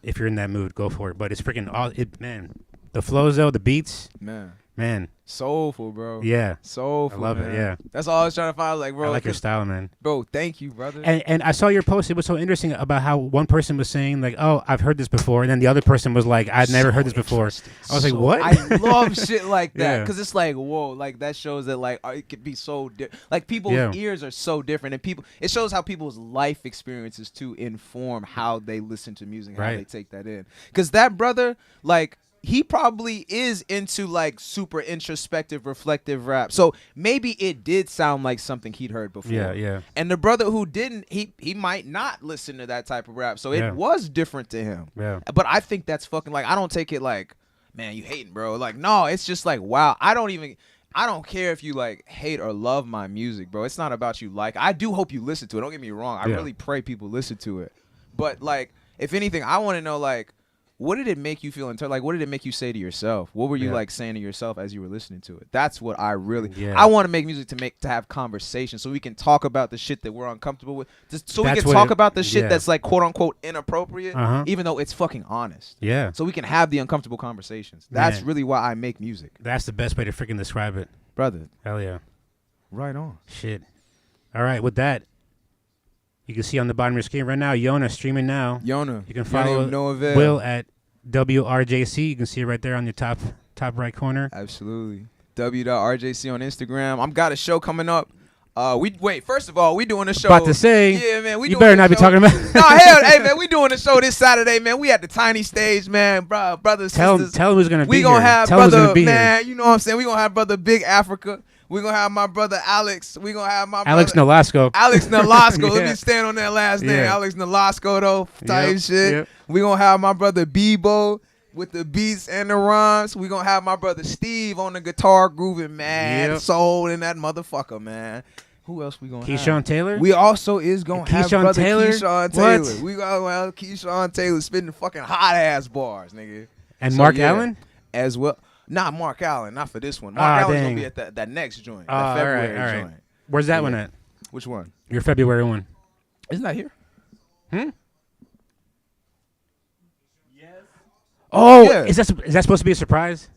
if you're in that mood, go for it. But it's freaking man. The flows though, the beats, man. Man. Soulful, bro. Yeah. Soulful. I love man. it. Yeah. That's all I was trying to find. Like, bro, I like your 'cause- style, man. bro. Thank you, brother. And I saw your post. It was so interesting about how one person was saying like, "Oh, I've heard this before," and then the other person was like, "I'd never heard this before." I was like, "What?" I love shit like that Yeah. because it's like, whoa, like that shows that like it could be so like people's Yeah. ears are so different, and people it shows how people's life experiences to inform how they listen to music, how Right. they take that in. Because that brother, like. He probably is into like super introspective, reflective rap. So maybe it did sound like something he'd heard before. Yeah, yeah. And the brother who didn't, he might not listen to that type of rap. So Yeah. it was different to him. Yeah. But I think that's fucking like I don't take it like, man, you hating, bro. Like, no, it's just like, wow. I don't care if you like hate or love my music, bro. It's not about you like. I do hope you listen to it. Don't get me wrong. I Yeah. really pray people listen to it. But like, if anything, I want to know like, what did it make you feel like, what did it make you say to yourself? What were you Yeah. like saying to yourself as you were listening to it? That's what I really. Yeah. I want to make music to have conversation, so we can talk about the shit that we're uncomfortable with, so we That's can what talk it- about the shit yeah. that's like quote unquote inappropriate, Uh-huh. even though it's fucking honest. Yeah. So we can have the uncomfortable conversations. That's Man. really why I make music, That's the best way to freaking describe it. brother. Hell yeah. Right on. Shit. All right, with that, you can see on the bottom of your screen right now, Yona streaming now. Yona, You can don't follow even know of it. Will at WRJC. You can see it right there on your top right corner. Absolutely. W.RJC on Instagram. I'm got a show coming up. First of all, we doing a show. About to say, yeah, man. We you doing better a not be show. talking about. No, hell, hey, man, we doing a show this Saturday, man. We at the tiny stage, man, brothers, Tell sisters. him who's gonna be We here. gonna have Tell him who's brother, gonna be man. here. You know what I'm saying? We gonna have brother Big Africa. We gonna have my brother Alex. We gonna have my Alex brother Nolasco. Alex Nolasco. Let Yeah. me stand on that last name. Yeah. Alex Nolasco, though, type Yep, shit. yep. We gonna have my brother Bebo with the beats and the rhymes. We gonna have my brother Steve on the guitar grooving, man. Yep. Soul in that motherfucker, man. Who else we gonna have? Keyshawn Taylor. We also is gonna have Keyshawn brother Taylor? Keyshawn What? Taylor. We gonna have Keyshawn Taylor spitting fucking hot ass bars, nigga. and So, Mark yeah, Allen. as well. Not Mark Allen, not for this one. Mark Ah, Allen's dang. gonna be at that next joint, Oh, that all right, February all right. joint. Where's that Yeah. one at? Which one? Your February one. Isn't that here? Oh, Yeah. is that supposed to be a surprise?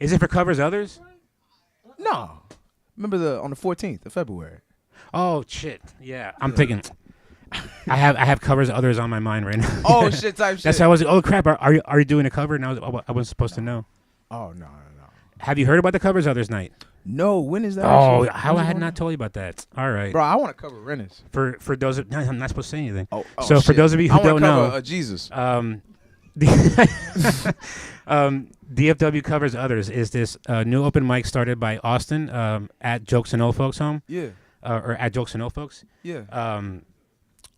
Is it for covers others? No. Remember on the 14th of February. Oh shit. Yeah, I'm thinking. I have covers others on my mind right now. Oh shit, type shit. That's how I was like, oh crap, are you doing a cover? And I wasn't supposed to know. Oh no. Have you heard about the covers others night? No, when is that? Oh, actually? how When's I it had going not on? told you about that. All right. Bro, I want to cover Rennis. For those of, no, I'm not supposed to say anything. Oh, So for shit. those of you who I wanna don't cover, know, Jesus. DFW Covers Others is this new open mic started by Austin at Jokes and Old Folks Home, Yeah. or at Jokes and Old Folks. Yeah.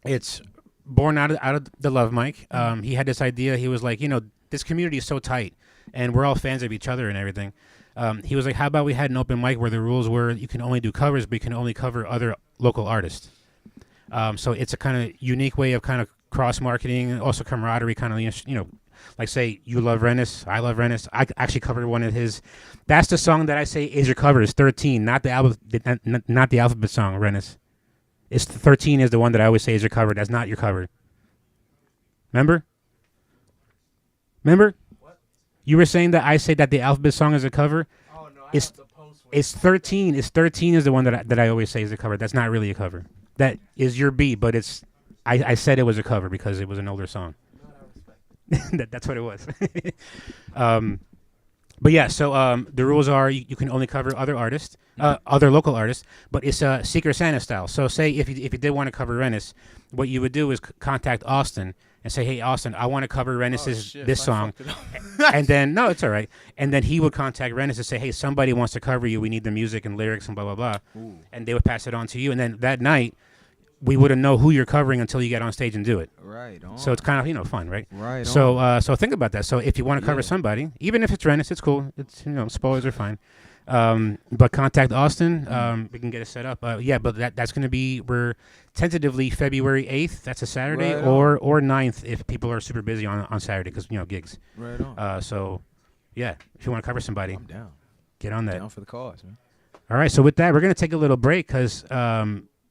It's born out of the Love Mic. He had this idea. He was like, this community is so tight, and we're all fans of each other and everything. He was like, how about we had an open mic where the rules were you can only do covers, but you can only cover other local artists. So it's a kind of unique way of kind of cross marketing, also camaraderie, kind of like say you love Rennis, I love Rennis. I actually covered one of his. That's the song that I say is your cover. Is 13, not the not the alphabet song. Rennis. It's 13 is the one that I always say is your cover. That's not your cover. Remember? What? You were saying that I say that the alphabet song is a cover. Oh no, I It's have to post one. it's 13. It's 13 is the one that I always say is a cover. That's not really a cover. That is your beat, but it's I said it was a cover because it was an older song. That's what it was. But yeah, so the rules are you can only cover other artists, other local artists, but it's Secret Santa style. So say if you did want to cover Rennis, what you would do is contact Austin and say, hey, Austin, I want to cover Rennis's this song. And then, no, it's all right. And then he would contact Rennis and say, hey, somebody wants to cover you. We need the music and lyrics and blah, blah, blah. Ooh. And they would pass it on to you. And then that night, we wouldn't know who you're covering until you get on stage and do it. Right on. So it's kind of, fun, right? Right So so think about that. So if you want to cover Yeah. somebody, even if it's Rennis, it's cool. It's spoilers are fine. But contact Austin. We can get it set up. Yeah, but that's going to be we're tentatively February 8th. That's a Saturday, Right or 9th if people are super busy on Saturday because gigs. Right on. So yeah, if you want to cover somebody, I'm down. get on that. Down for the cause, man. All right. So with that, we're going to take a little break because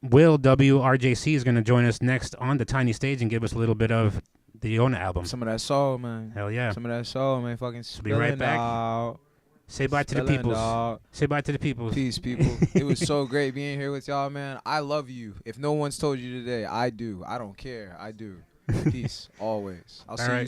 Will WRJC is going to join us next on the tiny stage and give us a little bit of the Yona album. Some of that soul, man. Hell yeah. Some of that soul, man. Fucking be right spilling back. out. Say bye to the Chillin', peoples. dog. Say bye to the peoples. Peace, people. It was so great being here with y'all, man. I love you. If no one's told you today, I do. I don't care. I do. Peace, always. I'll see right. you